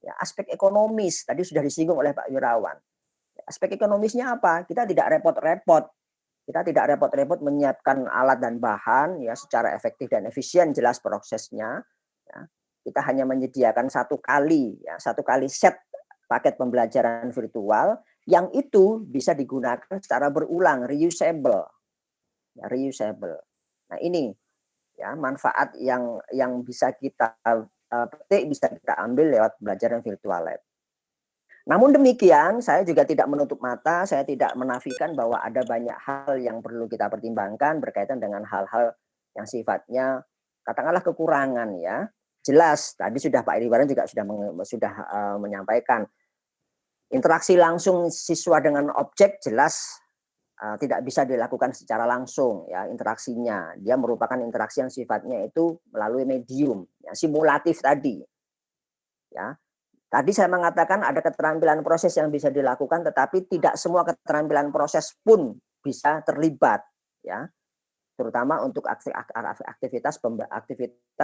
Ya, aspek ekonomis. Tadi sudah disinggung oleh Pak Wirawan. Aspek ekonomisnya apa? Kita tidak repot-repot. Kita tidak repot-repot menyiapkan alat dan bahan ya secara efektif dan efisien, jelas prosesnya. Ya. Kita hanya menyediakan satu kali set paket pembelajaran virtual yang itu bisa digunakan secara berulang, reusable. Ya, reusable. Nah, ini ya manfaat yang bisa kita petik, bisa kita ambil lewat pembelajaran virtual lab. Namun demikian, saya juga tidak menutup mata, saya tidak menafikan bahwa ada banyak hal yang perlu kita pertimbangkan berkaitan dengan hal-hal yang sifatnya katakanlah kekurangan ya. Jelas tadi sudah Pak Iriwaran juga sudah menyampaikan interaksi langsung siswa dengan objek jelas tidak bisa dilakukan secara langsung ya interaksinya. Dia merupakan interaksi yang sifatnya itu melalui medium ya, simulatif tadi. Ya. Tadi saya mengatakan ada keterampilan proses yang bisa dilakukan, tetapi tidak semua keterampilan proses pun bisa terlibat, ya, terutama untuk aktivitas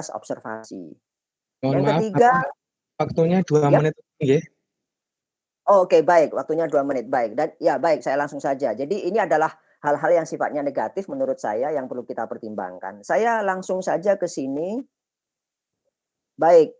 observasi. Mohon Yang maaf, ketiga, waktunya 2 ya. menit. Ya. Oh, oke, baik, waktunya 2 menit, baik. Dan ya baik, saya langsung saja. Jadi ini adalah hal-hal yang sifatnya negatif menurut saya yang perlu kita pertimbangkan. Saya langsung saja ke sini. Baik.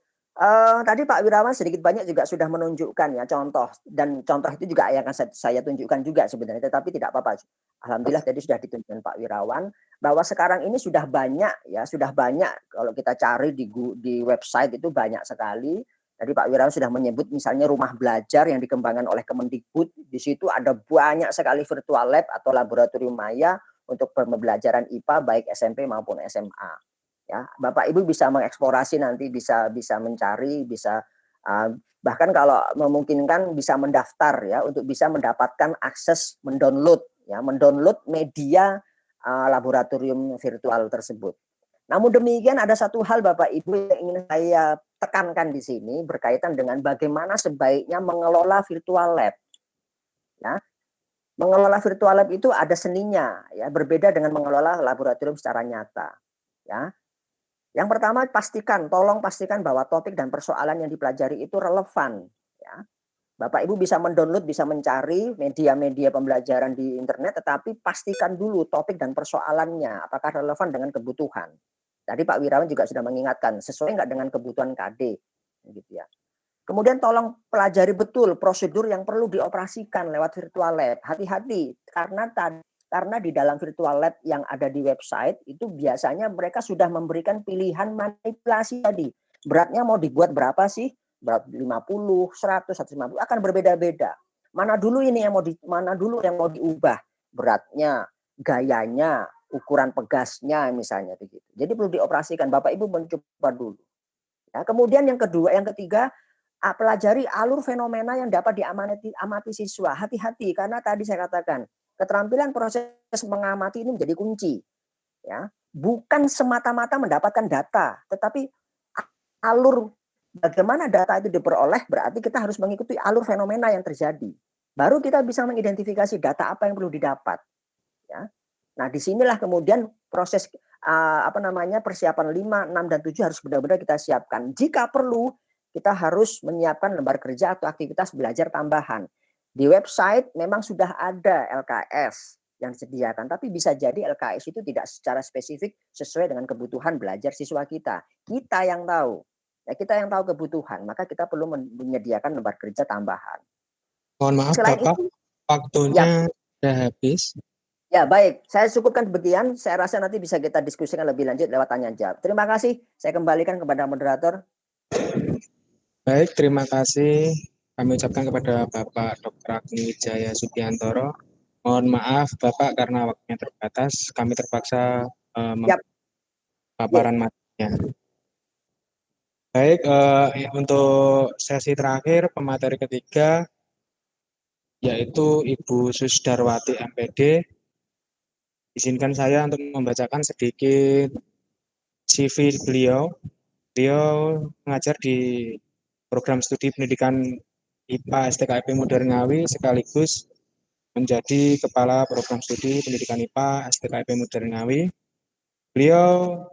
Tadi Pak Wirawan sedikit banyak juga sudah menunjukkan ya contoh, dan contoh itu juga yang akan saya tunjukkan juga sebenarnya, tetapi tidak apa-apa. Alhamdulillah tadi sudah ditunjukkan Pak Wirawan bahwa sekarang ini sudah banyak kalau kita cari di website itu banyak sekali. Tadi Pak Wirawan sudah menyebut misalnya rumah belajar yang dikembangkan oleh Kemendikbud, di situ ada banyak sekali virtual lab atau laboratorium maya untuk pembelajaran IPA baik SMP maupun SMA. Ya, Bapak Ibu bisa mengeksplorasi nanti, bisa mencari, bisa bahkan kalau memungkinkan bisa mendaftar ya untuk bisa mendapatkan akses mendownload media laboratorium virtual tersebut. Namun demikian ada satu hal Bapak Ibu yang ingin saya tekankan di sini berkaitan dengan bagaimana sebaiknya mengelola virtual lab. Ya. Mengelola virtual lab itu ada seninya ya, berbeda dengan mengelola laboratorium secara nyata. Ya. Yang pertama tolong pastikan bahwa topik dan persoalan yang dipelajari itu relevan. Ya. Bapak Ibu bisa mendownload, bisa mencari media-media pembelajaran di internet, tetapi pastikan dulu topik dan persoalannya apakah relevan dengan kebutuhan. Tadi Pak Wirawan juga sudah mengingatkan, sesuai nggak dengan kebutuhan KD, gitu ya. Kemudian tolong pelajari betul prosedur yang perlu dioperasikan lewat virtual lab. Hati-hati karena di dalam virtual lab yang ada di website itu biasanya mereka sudah memberikan pilihan manipulasi tadi. Beratnya mau dibuat berapa sih? Berat 50, 100, 150 akan berbeda-beda. Mana dulu yang mau diubah? Beratnya, gayanya, ukuran pegasnya misalnya begitu. Jadi perlu dioperasikan. Bapak Ibu mencoba dulu. Ya, kemudian yang ketiga, pelajari alur fenomena yang dapat diamati siswa. Hati-hati karena tadi saya katakan keterampilan proses mengamati ini menjadi kunci. Ya, bukan semata-mata mendapatkan data, tetapi alur bagaimana data itu diperoleh, berarti kita harus mengikuti alur fenomena yang terjadi. Baru kita bisa mengidentifikasi data apa yang perlu didapat. Ya. Nah, disinilah kemudian proses persiapan 5, 6, dan 7 harus benar-benar kita siapkan. Jika perlu, kita harus menyiapkan lembar kerja atau aktivitas belajar tambahan. Di website memang sudah ada LKS yang disediakan, tapi bisa jadi LKS itu tidak secara spesifik sesuai dengan kebutuhan belajar siswa kita. Kita yang tahu. Ya, kita yang tahu kebutuhan, maka kita perlu menyediakan lembar kerja tambahan. Mohon maaf Selain Bapak, itu, waktunya sudah habis. ya baik, saya cukupkan demikian. Saya rasa nanti bisa kita diskusikan lebih lanjut lewat tanya jawab. Terima kasih. Saya kembalikan kepada moderator. Baik, terima kasih. Kami ucapkan kepada Bapak Dr. Agung Wijaya Subiantoro. Mohon maaf Bapak karena waktunya terbatas. Kami terpaksa paparan materinya. Baik, untuk sesi terakhir pemateri ketiga yaitu Ibu Susdarwati MPD. Izinkan saya untuk membacakan sedikit CV beliau. Beliau mengajar di program studi pendidikan IPA STKIP Modern Ngawi sekaligus menjadi kepala program studi pendidikan IPA STKIP Modern Ngawi. Beliau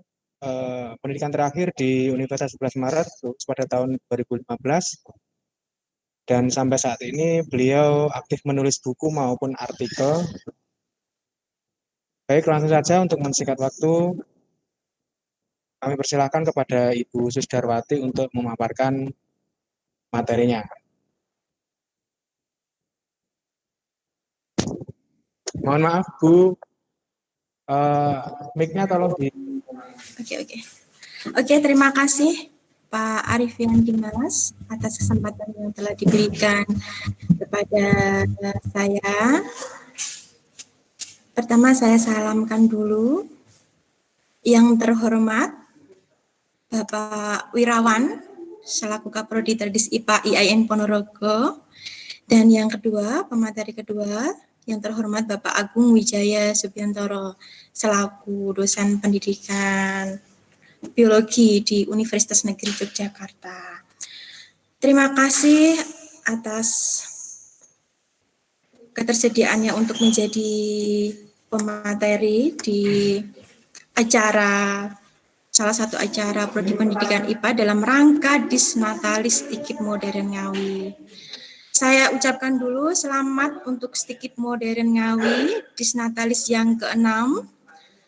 pendidikan terakhir di Universitas 11 Maret pada tahun 2015 dan sampai saat ini beliau aktif menulis buku maupun artikel. Baik, langsung saja untuk mensingkat waktu kami persilahkan kepada Ibu Susdarwati untuk memaparkan materinya. Mohon maaf Bu, mic-nya tolong di... Oke, terima kasih Pak Arifin Dimas atas kesempatan yang telah diberikan kepada saya. Pertama saya salamkan dulu yang terhormat Bapak Wirawan selaku Kaprodi Terdis IPA IAIN Ponorogo, dan yang kedua, pemateri kedua yang terhormat Bapak Agung Wijaya Subiantoro selaku dosen pendidikan biologi di Universitas Negeri Yogyakarta. Terima kasih atas ketersediaannya untuk menjadi pemateri di salah satu acara Prodi Pendidikan IPA dalam rangka Disnatalis Stikip Modern Ngawi. Saya ucapkan dulu selamat untuk Stikip Modern Ngawi, Disnatalis yang ke-6.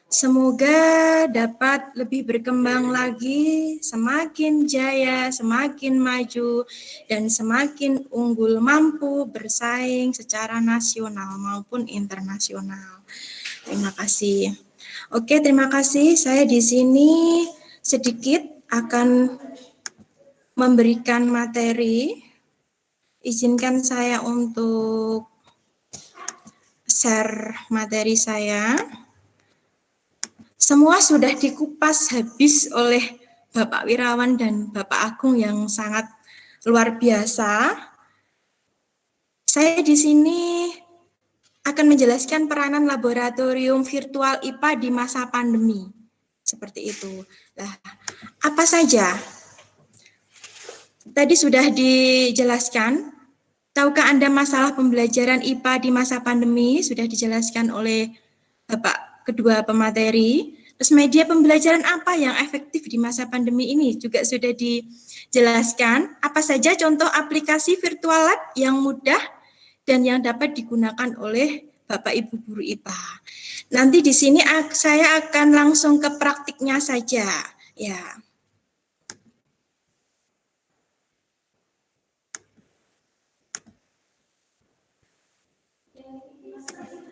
Semoga dapat lebih berkembang lagi, semakin jaya, semakin maju, dan semakin unggul, mampu bersaing secara nasional maupun internasional. Terima kasih. Oke, terima kasih. Saya di sini sedikit akan memberikan materi. Izinkan saya untuk share materi saya. Semua sudah dikupas habis oleh Bapak Wirawan dan Bapak Agung yang sangat luar biasa. Saya di sini akan menjelaskan peranan laboratorium virtual IPA di masa pandemi. Seperti itu. Nah, apa saja? Tadi sudah dijelaskan. Tahukah Anda masalah pembelajaran IPA di masa pandemi? Sudah dijelaskan oleh Bapak kedua pemateri. Terus media pembelajaran apa yang efektif di masa pandemi ini juga sudah dijelaskan. Apa saja contoh aplikasi virtual lab yang mudah dan yang dapat digunakan oleh Bapak Ibu guru IPA. Nanti di sini saya akan langsung ke praktiknya saja. Ya.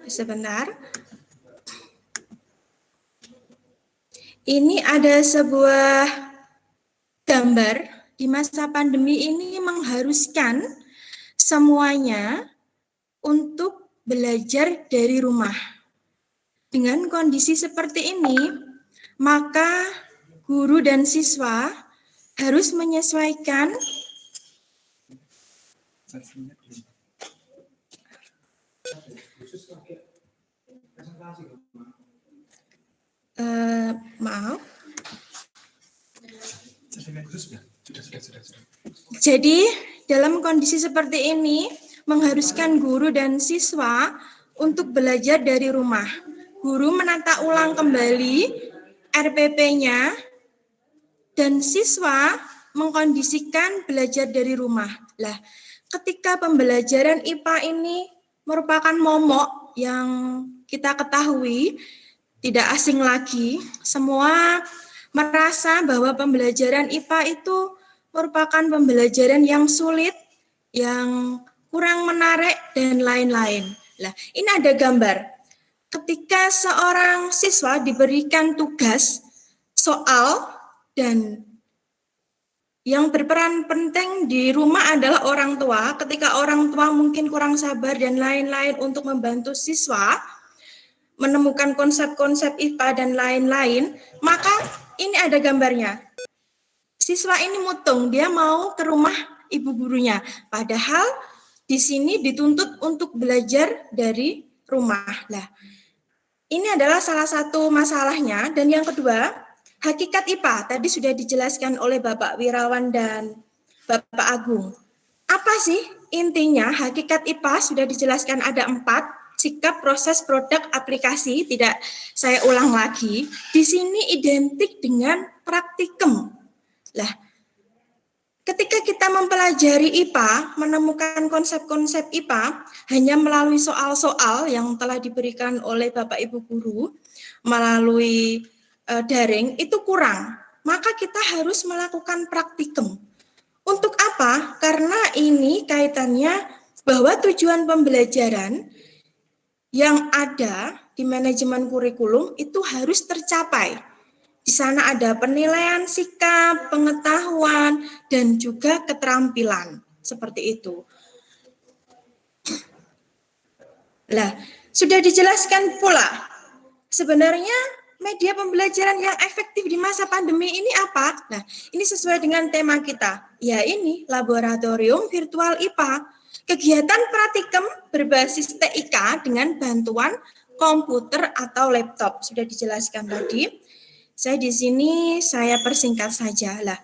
Sebentar. Ini ada sebuah gambar di masa pandemi ini mengharuskan semuanya untuk belajar dari rumah. Dengan kondisi seperti ini, maka guru dan siswa harus menyesuaikan Maaf. Jadi dalam kondisi seperti ini mengharuskan guru dan siswa untuk belajar dari rumah. Guru menata ulang kembali RPP-nya dan siswa mengkondisikan belajar dari rumah. Lah, ketika pembelajaran IPA ini merupakan momok yang kita ketahui, tidak asing lagi, semua merasa bahwa pembelajaran IPA itu merupakan pembelajaran yang sulit, yang kurang menarik, dan lain-lain. Nah, ini ada gambar. Ketika seorang siswa diberikan tugas, soal, dan yang berperan penting di rumah adalah orang tua. Ketika orang tua mungkin kurang sabar dan lain-lain untuk membantu siswa menemukan konsep-konsep IPA dan lain-lain, maka ini ada gambarnya. Siswa ini mutung, dia mau ke rumah ibu gurunya. Padahal di sini dituntut untuk belajar dari rumah. Nah, ini adalah salah satu masalahnya. Dan yang kedua, hakikat IPA tadi sudah dijelaskan oleh Bapak Wirawan dan Bapak Agung. Apa sih intinya? Hakikat IPA sudah dijelaskan ada 4, sikap, proses, produk, aplikasi. Tidak saya ulang lagi. Di sini identik dengan praktikum. Lah, ketika kita mempelajari IPA, menemukan konsep-konsep IPA hanya melalui soal-soal yang telah diberikan oleh Bapak Ibu guru melalui daring itu kurang. Maka kita harus melakukan praktikum. Untuk apa? Karena ini kaitannya bahwa tujuan pembelajaran yang ada di manajemen kurikulum itu harus tercapai. Di sana ada penilaian sikap, pengetahuan, dan juga keterampilan. Seperti itu. Lah, sudah dijelaskan pula, sebenarnya media pembelajaran yang efektif di masa pandemi ini apa? Nah, ini sesuai dengan tema kita. Ya ini, laboratorium virtual IPA. Kegiatan praktikum berbasis TIK dengan bantuan komputer atau laptop. Sudah dijelaskan tadi. Saya di sini saya persingkat saja lah.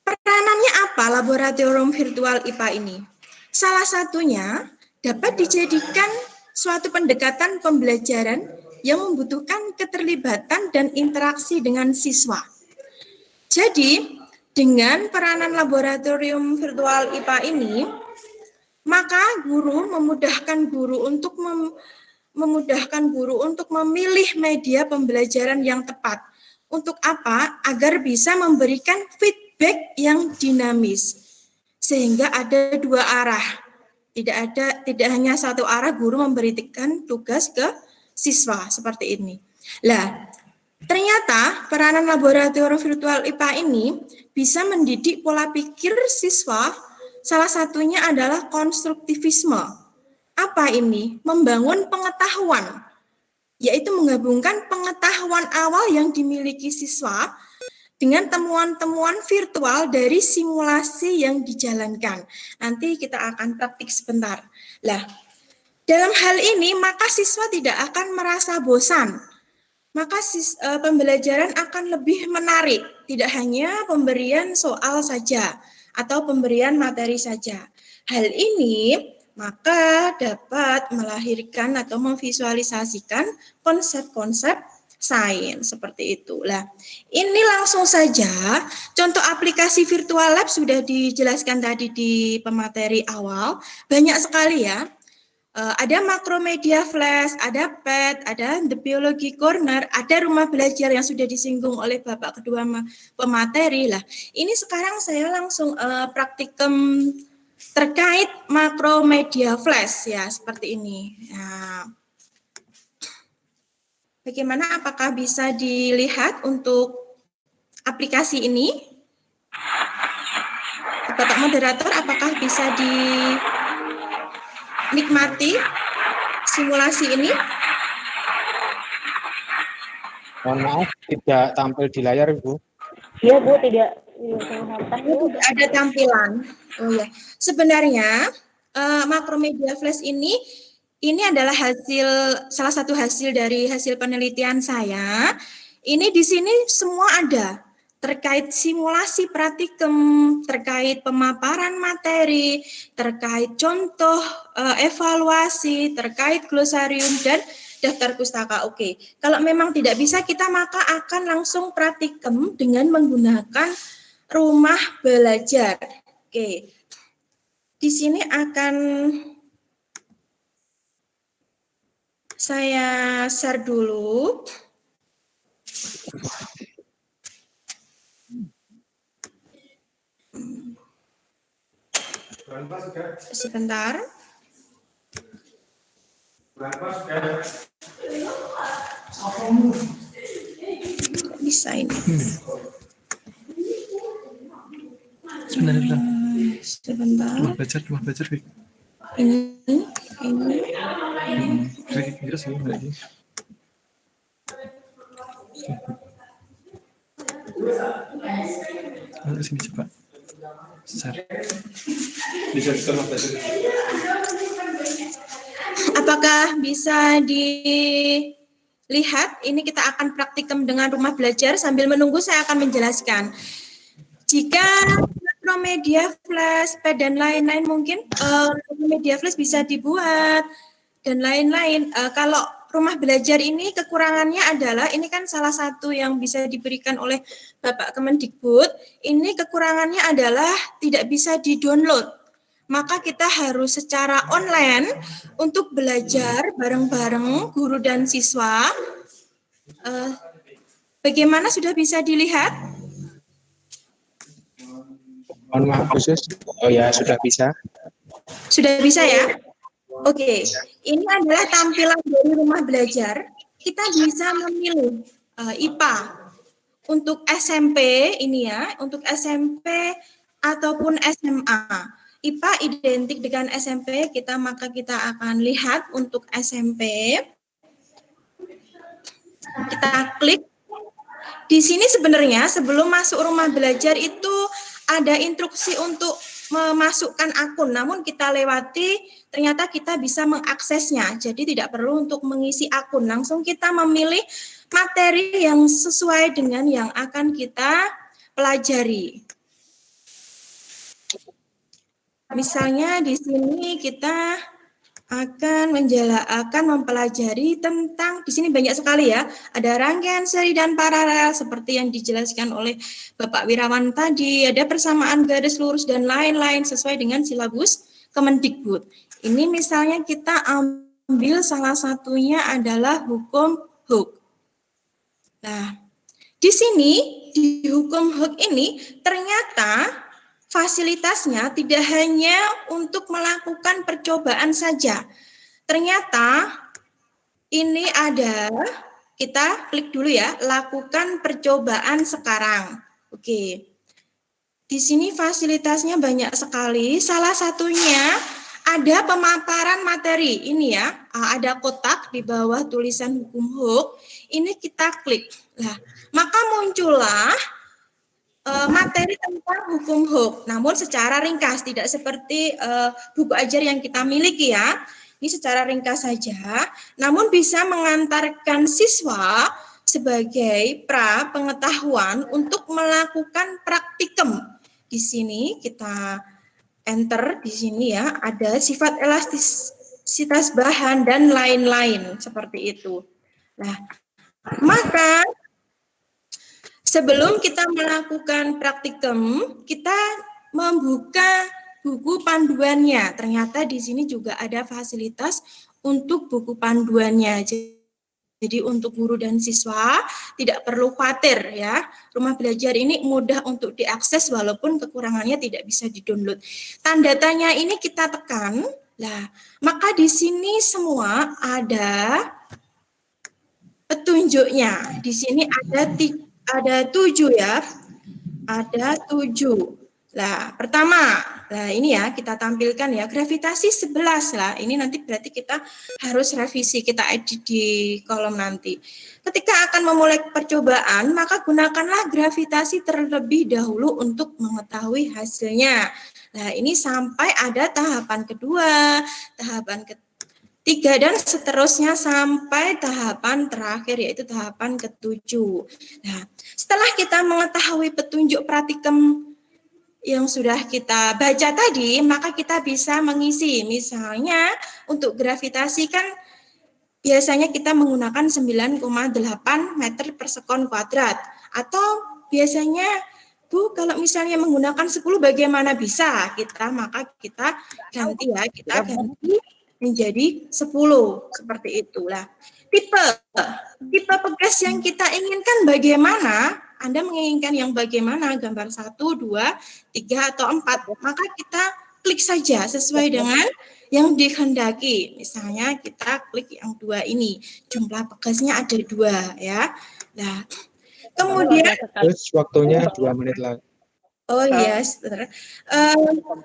Peranannya apa laboratorium virtual IPA ini? Salah satunya dapat dijadikan suatu pendekatan pembelajaran yang membutuhkan keterlibatan dan interaksi dengan siswa. Jadi, dengan peranan laboratorium virtual IPA ini, maka guru memudahkan guru untuk memilih media pembelajaran yang tepat. Untuk apa? Agar bisa memberikan feedback yang dinamis. Sehingga ada 2 arah. Tidak hanya satu arah guru memberikan tugas ke siswa seperti ini. Lah, ternyata peranan laboratorium virtual IPA ini bisa mendidik pola pikir siswa. Salah satunya adalah konstruktivisme. Apa ini? Membangun pengetahuan, yaitu menggabungkan pengetahuan awal yang dimiliki siswa dengan temuan-temuan virtual dari simulasi yang dijalankan. Nanti kita akan praktik sebentar. Lah, dalam hal ini maka siswa tidak akan merasa bosan. Maka pembelajaran akan lebih menarik, tidak hanya pemberian soal saja atau pemberian materi saja. Hal ini maka dapat melahirkan atau memvisualisasikan konsep-konsep sains seperti itu. Lah, ini langsung saja contoh aplikasi virtual lab sudah dijelaskan tadi di pemateri awal, banyak sekali ya. Ada Makromedia Flash, ada PET, ada The Biology Corner, ada rumah belajar yang sudah disinggung oleh Bapak kedua pemateri. Lah, ini sekarang saya langsung praktikum terkait Makromedia Flash ya, seperti ini. Nah, bagaimana, apakah bisa dilihat untuk aplikasi ini? Bapak moderator, apakah bisa dinikmati simulasi ini? Mohon maaf, tidak tampil di layar, Ibu. Iya, Bu, tidak ada tampilan. Oh ya, sebenarnya Makromedia Flash ini ini adalah salah satu hasil dari hasil penelitian saya. Ini di sini semua ada terkait simulasi praktikum, terkait pemaparan materi, terkait contoh evaluasi, terkait glosarium dan daftar pustaka. Oke, kalau memang tidak bisa kita maka akan langsung praktikum dengan menggunakan rumah belajar. Oke, di sini akan saya share dulu. Sebentar. Bisa ini. Sebentar. Rumah belajar. Ini. Kira-kira sih lagi. Sini coba. Apakah bisa dilihat? Ini kita akan praktikum dengan rumah belajar. Sambil menunggu saya akan menjelaskan. Jika media flash, pad dan lain-lain mungkin media flash bisa dibuat dan lain-lain. Kalau rumah belajar ini kekurangannya adalah ini kan salah satu yang bisa diberikan oleh Bapak Kemendikbud. Ini kekurangannya adalah tidak bisa di-download. Maka kita harus secara online untuk belajar bareng-bareng guru dan siswa. Bagaimana sudah bisa dilihat? Mohon maaf khusus. Oh ya, sudah bisa. Sudah bisa ya? Oke, ini adalah tampilan dari rumah belajar. Kita bisa memilih IPA untuk SMP ini ya, untuk SMP ataupun SMA. IPA identik dengan SMP, maka kita akan lihat untuk SMP. Kita klik. Di sini sebenarnya sebelum masuk rumah belajar itu ada instruksi untuk memasukkan akun, namun kita lewati, ternyata kita bisa mengaksesnya. Jadi tidak perlu untuk mengisi akun, langsung kita memilih materi yang sesuai dengan yang akan kita pelajari. Misalnya di sini kita akan mempelajari tentang, di sini banyak sekali ya, ada rangkaian seri dan paralel seperti yang dijelaskan oleh Bapak Wirawan tadi, ada persamaan garis lurus dan lain-lain sesuai dengan silabus Kemendikbud. Ini misalnya kita ambil salah satunya adalah hukum HUK. Nah, di sini di hukum HUK ini ternyata fasilitasnya tidak hanya untuk melakukan percobaan saja. Ternyata ini ada, kita klik dulu ya, lakukan percobaan sekarang. Oke. Di sini fasilitasnya banyak sekali. Salah satunya ada pemaparan materi. Ini ya, ada kotak di bawah tulisan hukum HUK. Ini kita klik. Nah, maka muncullah materi tentang hukum HUK, namun secara ringkas, tidak seperti buku ajar yang kita miliki ya. Ini secara ringkas saja, namun bisa mengantarkan siswa sebagai pra-pengetahuan untuk melakukan praktikum. Di sini kita enter di sini ya, ada sifat elastisitas bahan dan lain-lain seperti itu. Nah, maka sebelum kita melakukan praktikum, kita membuka buku panduannya. Ternyata di sini juga ada fasilitas untuk buku panduannya. Jadi untuk guru dan siswa tidak perlu khawatir ya. Rumah belajar ini mudah untuk diakses walaupun kekurangannya tidak bisa di-download. Tanda tanya ini kita tekan. Nah, maka di sini semua ada petunjuknya. Di sini ada 7 ya, ada 7. Nah, pertama, nah ini ya kita tampilkan ya, gravitasi 11 lah. Ini nanti berarti kita harus revisi, kita edit di kolom nanti. Ketika akan memulai percobaan, maka gunakanlah gravitasi terlebih dahulu untuk mengetahui hasilnya. Nah, ini sampai ada tahapan kedua, tahapan 3 dan seterusnya sampai tahapan terakhir yaitu tahapan ke-7. Nah, setelah kita mengetahui petunjuk praktikum yang sudah kita baca tadi, maka kita bisa mengisi. Misalnya untuk gravitasi kan biasanya kita menggunakan 9,8 meter per sekon kuadrat. Atau biasanya, Bu, kalau misalnya menggunakan 10 bagaimana bisa? Maka kita ganti ya, kita ganti menjadi 10 seperti itulah. Tipe pegas yang kita inginkan bagaimana? Anda menginginkan yang bagaimana? Gambar 1, 2, 3 atau 4. Maka kita klik saja sesuai dengan yang dikehendaki. Misalnya kita klik yang 2 ini. Jumlah pegasnya ada 2 ya. Nah, kemudian Terus waktunya 2 menit lagi. oh iya, sebentar.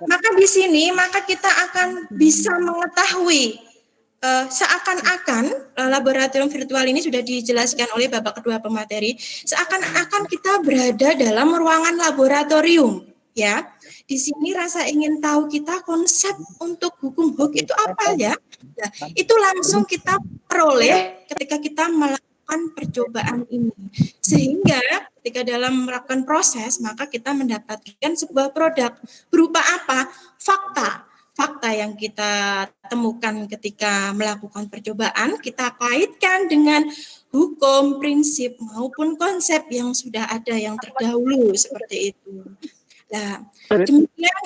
Maka di sini maka kita akan bisa mengetahui seakan-akan laboratorium virtual ini sudah dijelaskan oleh Bapak Kedua Pemateri, seakan-akan kita berada dalam ruangan laboratorium, ya. Di sini rasa ingin tahu kita konsep untuk hukum Hooke itu apa ya? Nah, itu langsung kita peroleh ketika kita melakukan percobaan ini. Sehingga ketika dalam melakukan proses, maka kita mendapatkan sebuah produk berupa apa? Fakta yang kita temukan ketika melakukan percobaan, kita kaitkan dengan hukum, prinsip, maupun konsep yang sudah ada yang terdahulu, seperti itu. Nah, demikian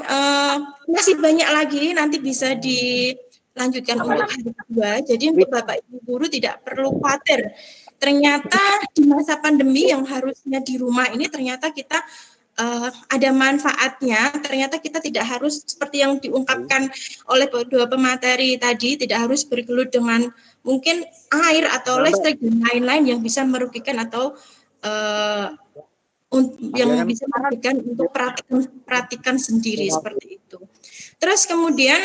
masih banyak lagi, nanti bisa dilanjutkan untuk hari kedua. Jadi untuk Bapak Ibu guru tidak perlu khawatir. Ternyata di masa pandemi yang harusnya di rumah ini ternyata kita ada manfaatnya. Ternyata kita tidak harus seperti yang diungkapkan oleh kedua pemateri tadi, tidak harus bergelut dengan mungkin air atau listrik dan lain-lain yang bisa merugikan atau yang bisa merugikan untuk praktikan sendiri seperti itu. Terus kemudian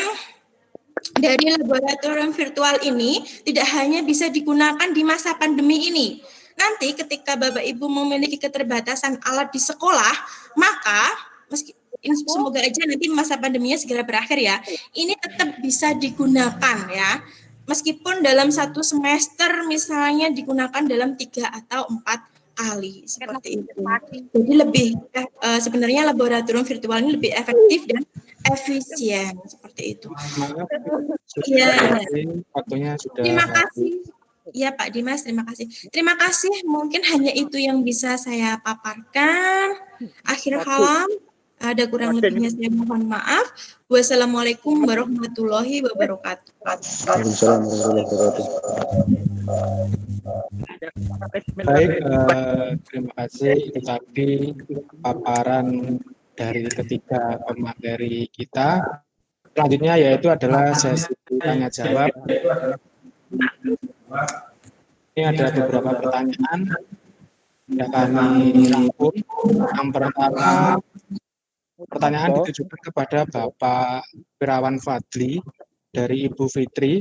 dari laboratorium virtual ini tidak hanya bisa digunakan di masa pandemi ini. Nanti ketika Bapak Ibu memiliki keterbatasan alat di sekolah, maka semoga aja nanti masa pandeminya segera berakhir ya. Ini tetap bisa digunakan ya. Meskipun dalam 1 semester misalnya digunakan dalam 3 atau 4 kali seperti itu. Jadi lebih sebenarnya laboratorium virtual ini lebih efektif dan efisien seperti itu. Iya. Waktunya sudah. Terima kasih. Iya Pak Dimas, terima kasih. Terima kasih. Mungkin hanya itu yang bisa saya paparkan. Akhir kalam, ada kurang lebihnya saya mohon maaf. Wassalamualaikum warahmatullahi wabarakatuh. Waalaikumsalam warahmatullahi wabarakatuh. Baik, terima kasih. Itu tadi paparan dari ketiga pemateri kita. Selanjutnya yaitu adalah sesi tanya jawab. Ini ada beberapa pertanyaan yang kami rangkum. Yang pertama, pertanyaan ditujukan kepada Bapak Wirawan Fadli dari Ibu Fitri,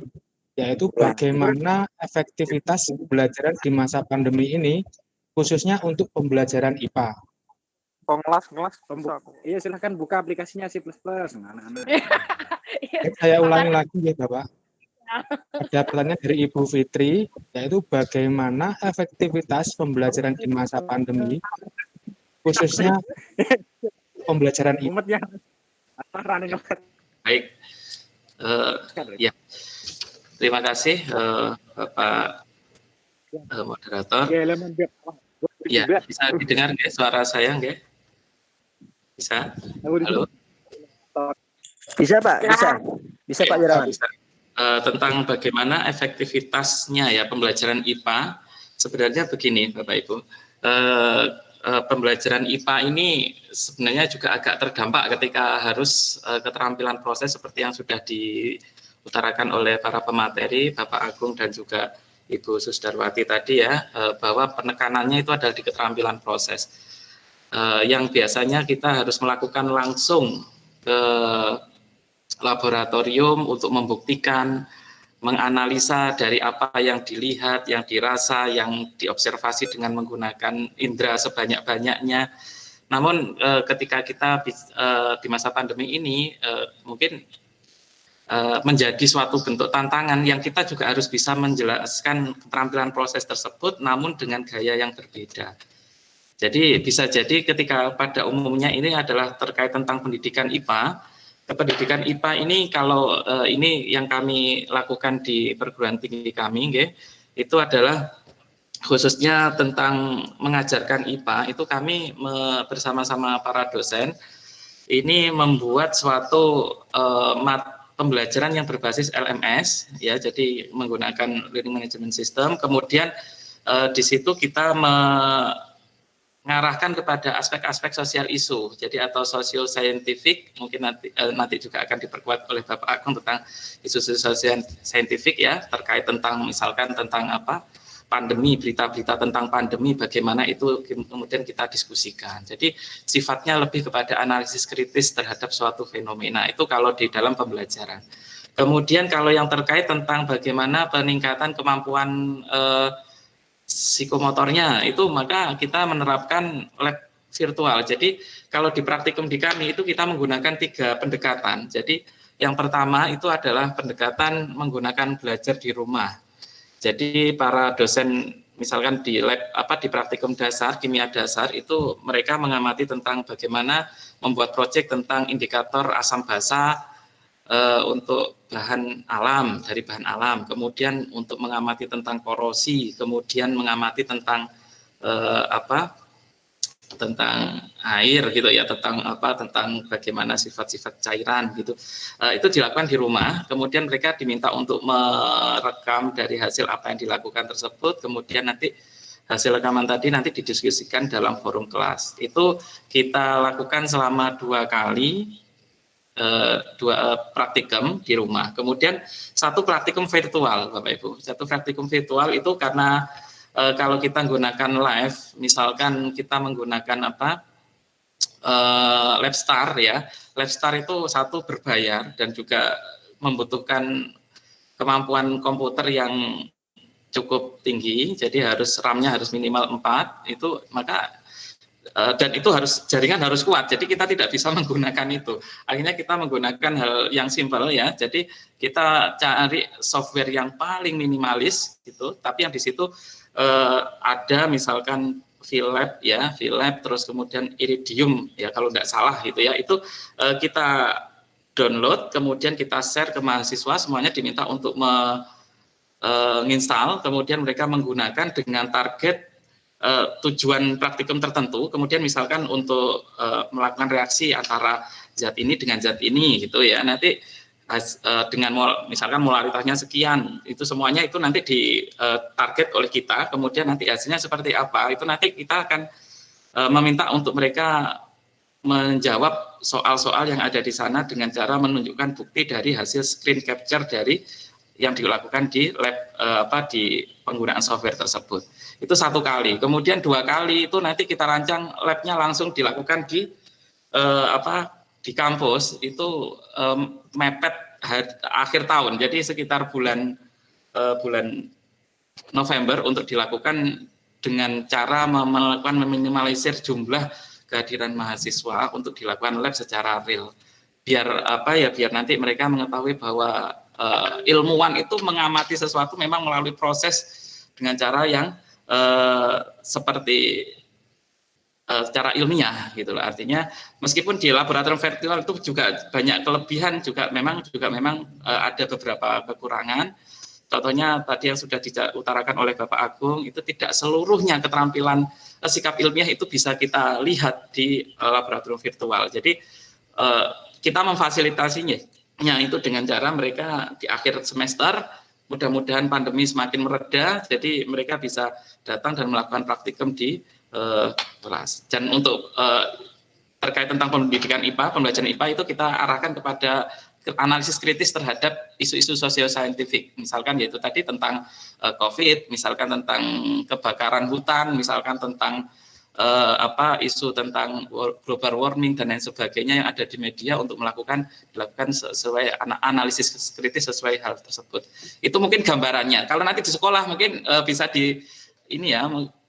yaitu bagaimana efektivitas pembelajaran di masa pandemi ini, khususnya untuk pembelajaran IPA. Iya, silahkan buka aplikasinya C++. Anak-anak. Saya ulangi lagi ya Bapak. Ada pertanyaan dari Ibu Fitri, yaitu bagaimana efektivitas pembelajaran di masa pandemi, khususnya pembelajaran IPA. Baik, ya, terima kasih Bapak moderator. Ya, bisa didengar nggak suara saya nggak? Bisa? Halo? Bisa Pak, bisa Pak Wirawan. Bisa. Tentang bagaimana efektivitasnya ya pembelajaran IPA, sebenarnya begini Bapak Ibu, pembelajaran IPA ini sebenarnya juga agak terdampak ketika harus keterampilan proses seperti yang sudah diutarakan oleh para pemateri, Bapak Agung dan juga Ibu Susdarwati tadi ya, bahwa penekanannya itu adalah di keterampilan proses. Yang biasanya kita harus melakukan langsung ke laboratorium untuk membuktikan, menganalisa dari apa yang dilihat, yang dirasa, yang diobservasi dengan menggunakan indera sebanyak-banyaknya. Namun ketika kita di masa pandemi ini mungkin menjadi suatu bentuk tantangan yang kita juga harus bisa menjelaskan keterampilan proses tersebut namun dengan gaya yang berbeda. Jadi bisa jadi ketika pada umumnya ini adalah terkait tentang pendidikan IPA. Pendidikan IPA ini kalau ini yang kami lakukan di perguruan tinggi kami, itu adalah khususnya tentang mengajarkan IPA, itu kami bersama-sama para dosen ini membuat suatu pembelajaran yang berbasis LMS, ya, jadi menggunakan Learning Management System. Kemudian di situ kita mengarahkan kepada aspek-aspek sosial isu, jadi atau sosio scientific, mungkin nanti juga akan diperkuat oleh Bapak Agung tentang isu sosial scientific, ya, terkait tentang misalkan tentang pandemi, berita-berita tentang pandemi, bagaimana itu kemudian kita diskusikan. Jadi sifatnya lebih kepada analisis kritis terhadap suatu fenomena, itu kalau di dalam pembelajaran. Kemudian kalau yang terkait tentang bagaimana peningkatan kemampuan psikomotornya, itu maka kita menerapkan lab virtual. Jadi kalau di praktikum di kami itu kita menggunakan 3 pendekatan. Jadi yang pertama itu adalah pendekatan menggunakan belajar di rumah. Jadi para dosen misalkan di lab di praktikum dasar, kimia dasar, itu mereka mengamati tentang bagaimana membuat proyek tentang indikator asam basa untuk bahan alam, dari bahan alam, kemudian untuk mengamati tentang korosi, kemudian mengamati tentang tentang air gitu ya, tentang bagaimana sifat-sifat cairan gitu. Itu dilakukan di rumah, kemudian mereka diminta untuk merekam dari hasil apa yang dilakukan tersebut, kemudian nanti hasil rekaman tadi nanti didiskusikan dalam forum kelas. Itu kita lakukan selama 2 kali, 2 praktikum di rumah. Kemudian 1 praktikum virtual, Bapak Ibu. 1 praktikum virtual itu karena kalau kita menggunakan live, misalkan kita menggunakan Labstar, ya. Labstar itu 1 berbayar dan juga membutuhkan kemampuan komputer yang cukup tinggi, jadi RAM-nya harus minimal 4, itu maka dan itu jaringan harus kuat, jadi kita tidak bisa menggunakan itu. Akhirnya kita menggunakan hal yang simpel, ya. Jadi kita cari software yang paling minimalis gitu, tapi yang di situ ada misalkan VLab, ya, VLab, terus kemudian Iridium, ya, kalau tidak salah gitu, ya. Itu kita download, kemudian kita share ke mahasiswa, semuanya diminta untuk menginstal, kemudian mereka menggunakan dengan target tujuan praktikum tertentu, kemudian misalkan untuk melakukan reaksi antara zat ini dengan zat ini gitu, ya. Nanti dengan misalkan molaritasnya sekian, itu semuanya itu nanti ditarget oleh kita, kemudian nanti hasilnya seperti apa, itu nanti kita akan meminta untuk mereka menjawab soal-soal yang ada di sana dengan cara menunjukkan bukti dari hasil screen capture dari yang dilakukan di lab di penggunaan software tersebut. Itu 1 kali. Kemudian 2 kali itu nanti kita rancang labnya langsung dilakukan di di kampus, itu mepet akhir tahun. Jadi sekitar bulan November untuk dilakukan dengan cara melakukan meminimalisir jumlah kehadiran mahasiswa untuk dilakukan lab secara real. Biar biar nanti mereka mengetahui bahwa ilmuwan itu mengamati sesuatu memang melalui proses dengan cara yang seperti secara ilmiah gitu loh. Artinya meskipun di laboratorium virtual itu juga banyak kelebihan, juga memang ada beberapa kekurangan. Contohnya tadi yang sudah diutarakan oleh Bapak Agung, itu tidak seluruhnya keterampilan sikap ilmiah itu bisa kita lihat di laboratorium virtual. Jadi kita memfasilitasinya itu dengan cara mereka di akhir semester, mudah-mudahan pandemi semakin mereda, jadi mereka bisa datang dan melakukan praktikum di kelas. Dan untuk terkait tentang pendidikan IPA, pembelajaran IPA itu kita arahkan kepada analisis kritis terhadap isu-isu sosio-saintifik, misalkan yaitu tadi tentang COVID, misalkan tentang kebakaran hutan, misalkan tentang isu tentang global warming dan lain sebagainya yang ada di media untuk dilakukan sesuai analisis kritis sesuai hal tersebut. Itu mungkin gambarannya. Kalau nanti di sekolah mungkin bisa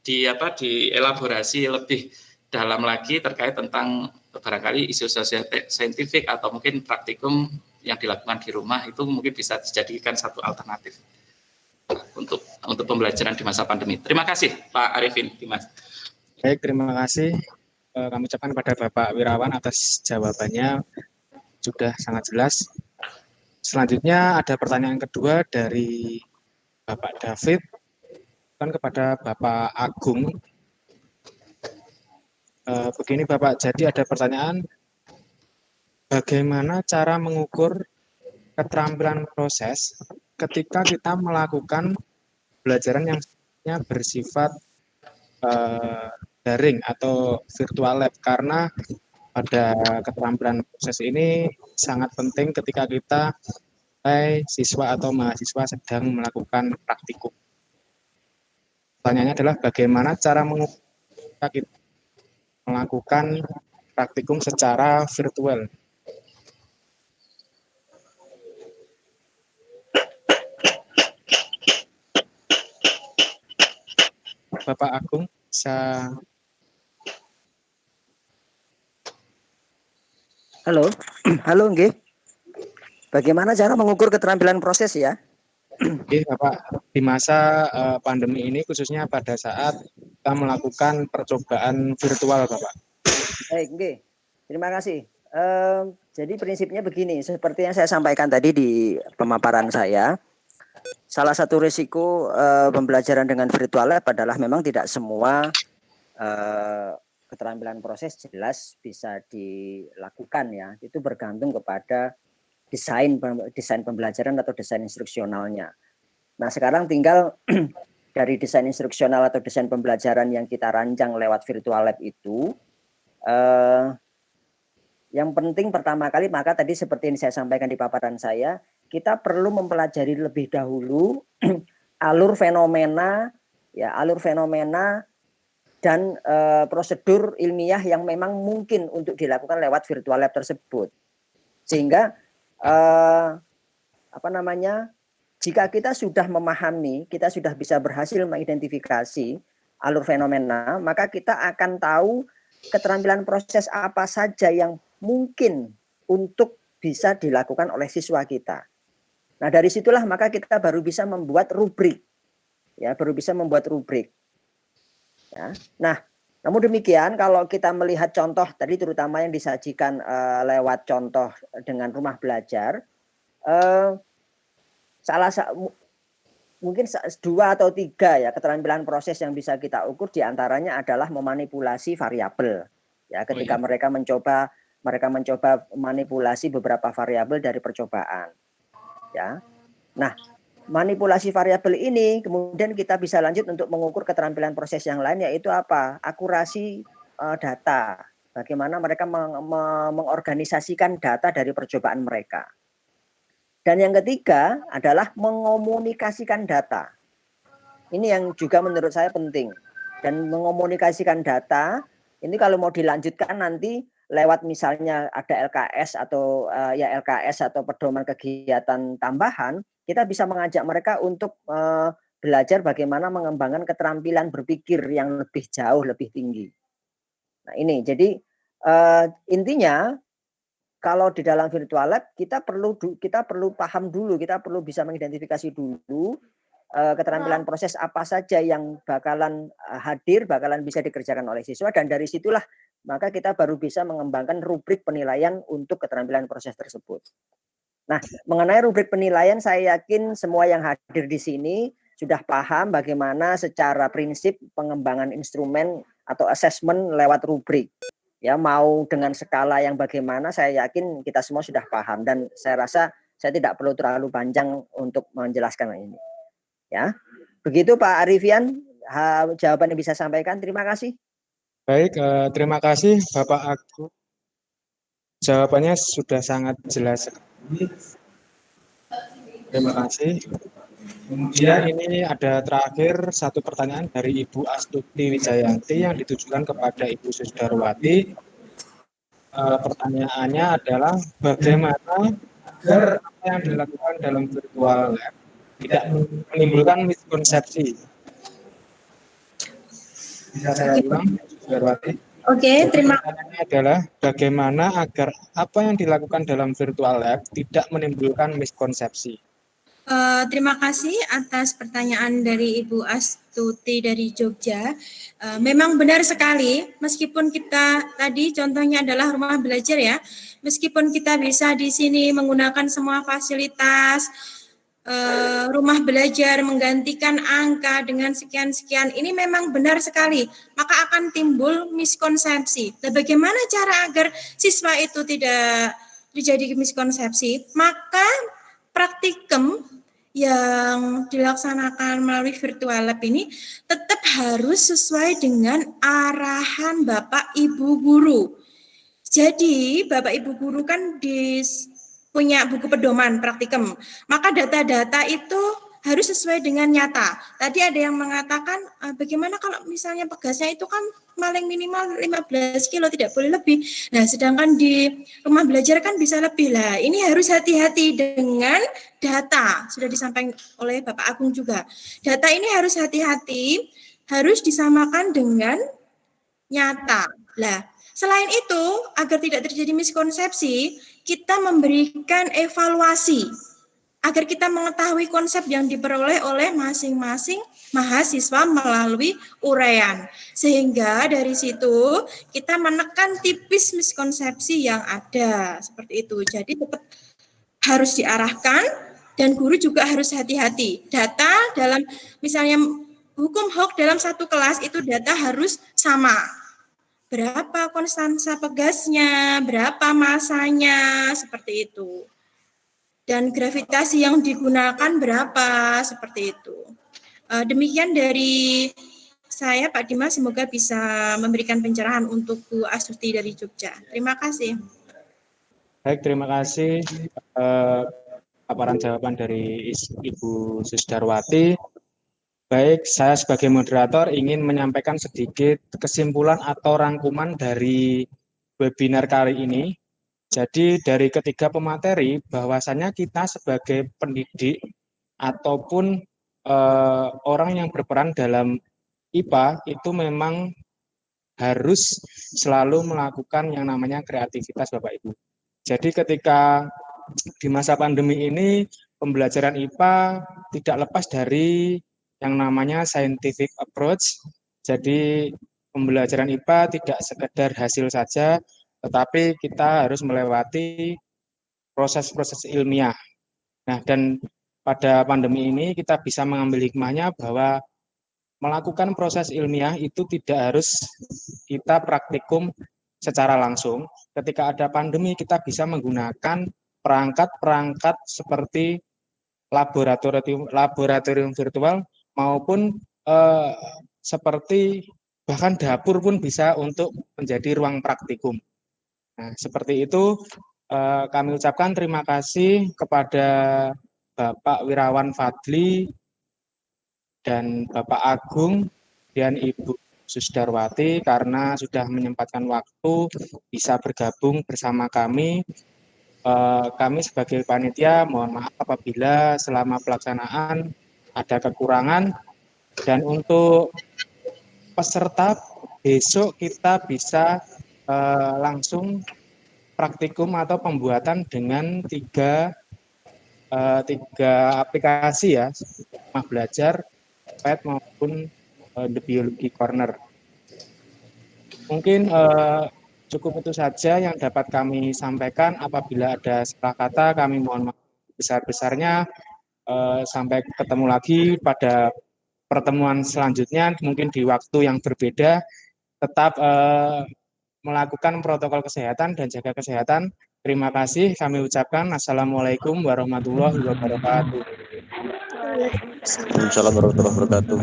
dielaborasi lebih dalam lagi terkait tentang barangkali isu sosial saintifik atau mungkin praktikum yang dilakukan di rumah itu mungkin bisa dijadikan satu alternatif untuk pembelajaran di masa pandemi. Terima kasih Pak Arifin Dimas. Baik, terima kasih. Kami ucapkan kepada Bapak Wirawan atas jawabannya, sudah sangat jelas. Selanjutnya ada pertanyaan kedua dari Bapak David, kan kepada Bapak Agung. Begini Bapak, jadi ada pertanyaan, bagaimana cara mengukur keterampilan proses ketika kita melakukan pembelajaran yang sifatnya bersifat daring atau virtual lab, karena pada keterampilan proses ini sangat penting ketika kita siswa atau mahasiswa sedang melakukan praktikum. Pertanyaannya adalah bagaimana cara kita melakukan praktikum secara virtual. Bapak Agung, bisa. Halo, halo nggih. Bagaimana cara mengukur keterampilan proses ya? Oke, Bapak, di masa pandemi ini khususnya pada saat kita melakukan percobaan virtual, Bapak. Baik, nggih. Terima kasih. Jadi prinsipnya begini, seperti yang saya sampaikan tadi di pemaparan saya, salah satu risiko pembelajaran dengan virtual lab adalah memang tidak semua keterampilan proses jelas bisa dilakukan ya. Itu bergantung kepada desain pembelajaran atau desain instruksionalnya. Nah, sekarang tinggal dari desain instruksional atau desain pembelajaran yang kita rancang lewat virtual lab itu, yang penting pertama kali, maka tadi seperti yang saya sampaikan di paparan saya, kita perlu mempelajari lebih dahulu alur fenomena dan prosedur ilmiah yang memang mungkin untuk dilakukan lewat virtual lab tersebut. Sehingga jika kita sudah memahami, kita sudah bisa berhasil mengidentifikasi alur fenomena, maka kita akan tahu keterampilan proses apa saja yang mungkin untuk bisa dilakukan oleh siswa kita. Nah, dari situlah maka kita baru bisa membuat rubrik. Ya, Ya. Nah, namun demikian kalau kita melihat contoh tadi terutama yang disajikan lewat contoh dengan rumah belajar, mungkin 2 atau 3 ya keterampilan proses yang bisa kita ukur, diantaranya adalah memanipulasi variabel. Ya, ketika mereka mencoba manipulasi beberapa variabel dari percobaan. Ya. Nah, manipulasi variabel ini kemudian kita bisa lanjut untuk mengukur keterampilan proses yang lain, yaitu apa? Akurasi data. Bagaimana mereka mengorganisasikan data dari percobaan mereka. Dan yang ketiga adalah mengomunikasikan data. Ini yang juga menurut saya penting. Dan mengomunikasikan data ini kalau mau dilanjutkan nanti lewat misalnya ada LKS atau LKS atau pedoman kegiatan tambahan, kita bisa mengajak mereka untuk belajar bagaimana mengembangkan keterampilan berpikir yang lebih jauh, lebih tinggi. Nah ini, jadi intinya kalau di dalam virtual lab kita perlu paham dulu, kita perlu bisa mengidentifikasi dulu keterampilan proses apa saja yang bakalan hadir, bakalan bisa dikerjakan oleh siswa, dan dari situlah maka kita baru bisa mengembangkan rubrik penilaian untuk keterampilan proses tersebut. Nah, mengenai rubrik penilaian, saya yakin semua yang hadir di sini sudah paham bagaimana secara prinsip pengembangan instrumen atau assessment lewat rubrik. Ya, mau dengan skala yang bagaimana, saya yakin kita semua sudah paham, dan saya rasa saya tidak perlu terlalu panjang untuk menjelaskan ini. Ya, begitu Pak Arifian, jawaban yang bisa sampaikan. Terima kasih. Baik, terima kasih Bapak Agung. Jawabannya sudah sangat jelas. Terima kasih. Kemudian ini ada terakhir satu pertanyaan dari Ibu Astuti Wijayanti yang ditujukan kepada Ibu Susdarwati. Pertanyaannya adalah bagaimana agar apa yang dilakukan dalam virtual lab tidak menimbulkan miskonsepsi. Bisa saya ulang, Susdarwati? Oke, Jadi terima pertanyaannya adalah bagaimana agar apa yang dilakukan dalam virtual lab tidak menimbulkan miskonsepsi. Terima kasih atas pertanyaan dari Ibu Astuti dari Jogja. Memang benar sekali, meskipun kita tadi contohnya adalah rumah belajar ya, meskipun kita bisa di sini menggunakan semua fasilitas, rumah belajar menggantikan angka dengan sekian-sekian, ini memang benar sekali, maka akan timbul miskonsepsi. Nah, bagaimana cara agar siswa itu tidak terjadi miskonsepsi? Maka praktikum yang dilaksanakan melalui virtual lab ini tetap harus sesuai dengan arahan Bapak Ibu guru. Jadi Bapak Ibu guru kan punya buku pedoman praktikum, maka data-data itu harus sesuai dengan nyata. Tadi ada yang mengatakan bagaimana kalau misalnya pegasnya itu kan paling minimal 15 kilo, tidak boleh lebih. Nah, sedangkan di rumah belajar kan bisa lebih lah. Ini harus hati-hati dengan data, sudah disampaikan oleh Bapak Agung juga. Data ini harus hati-hati, harus disamakan dengan nyata. Lah, selain itu, agar tidak terjadi miskonsepsi, kita memberikan evaluasi agar kita mengetahui konsep yang diperoleh oleh masing-masing mahasiswa melalui uraian. Sehingga dari situ kita menekan tipis miskonsepsi yang ada. Seperti itu. Jadi tetap harus diarahkan dan guru juga harus hati-hati. Data dalam misalnya hukum HOK dalam satu kelas itu data harus sama. Berapa konstansa pegasnya, berapa masanya, seperti itu. Dan gravitasi yang digunakan berapa, seperti itu. Demikian dari saya, Pak Dimas, semoga bisa memberikan pencerahan untuk Bu Astuti dari Jogja. Terima kasih. Baik, terima kasih paparan jawaban dari Ibu Susdarwati. Baik, saya sebagai moderator ingin menyampaikan sedikit kesimpulan atau rangkuman dari webinar kali ini. Jadi dari ketiga pemateri, bahwasannya kita sebagai pendidik ataupun orang yang berperan dalam IPA itu memang harus selalu melakukan yang namanya kreativitas, Bapak Ibu. Jadi ketika di masa pandemi ini, pembelajaran IPA tidak lepas dari yang namanya scientific approach. Jadi pembelajaran IPA tidak sekedar hasil saja, tetapi kita harus melewati proses-proses ilmiah. Nah, dan pada pandemi ini kita bisa mengambil hikmahnya bahwa melakukan proses ilmiah itu tidak harus kita praktikum secara langsung. Ketika ada pandemi, kita bisa menggunakan perangkat-perangkat seperti laboratorium virtual maupun seperti bahkan dapur pun bisa untuk menjadi ruang praktikum. Nah, seperti itu kami ucapkan terima kasih kepada Bapak Wirawan Fadli dan Bapak Agung dan Ibu Susdarwati karena sudah menyempatkan waktu bisa bergabung bersama kami. Kami sebagai panitia mohon maaf apabila selama pelaksanaan ada kekurangan, dan untuk peserta besok kita bisa langsung praktikum atau pembuatan dengan tiga aplikasi ya, rumah belajar, PET maupun The Biology Corner. Mungkin cukup itu saja yang dapat kami sampaikan. Apabila ada salah kata, kami mohon maaf besar-besarnya. Sampai ketemu lagi pada pertemuan selanjutnya, mungkin di waktu yang berbeda. Tetap melakukan protokol kesehatan dan jaga kesehatan. Terima kasih kami ucapkan. Assalamualaikum warahmatullahi wabarakatuh. Waalaikumsalam warahmatullahi wabarakatuh.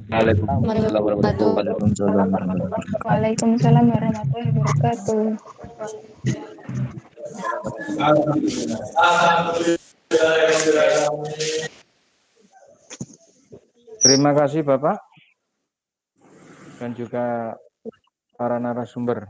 Waalaikumsalam warahmatullahi wabarakatuh. Waalaikumsalam warahmatullahi wabarakatuh. Terima kasih Bapak dan juga para narasumber.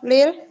Lil.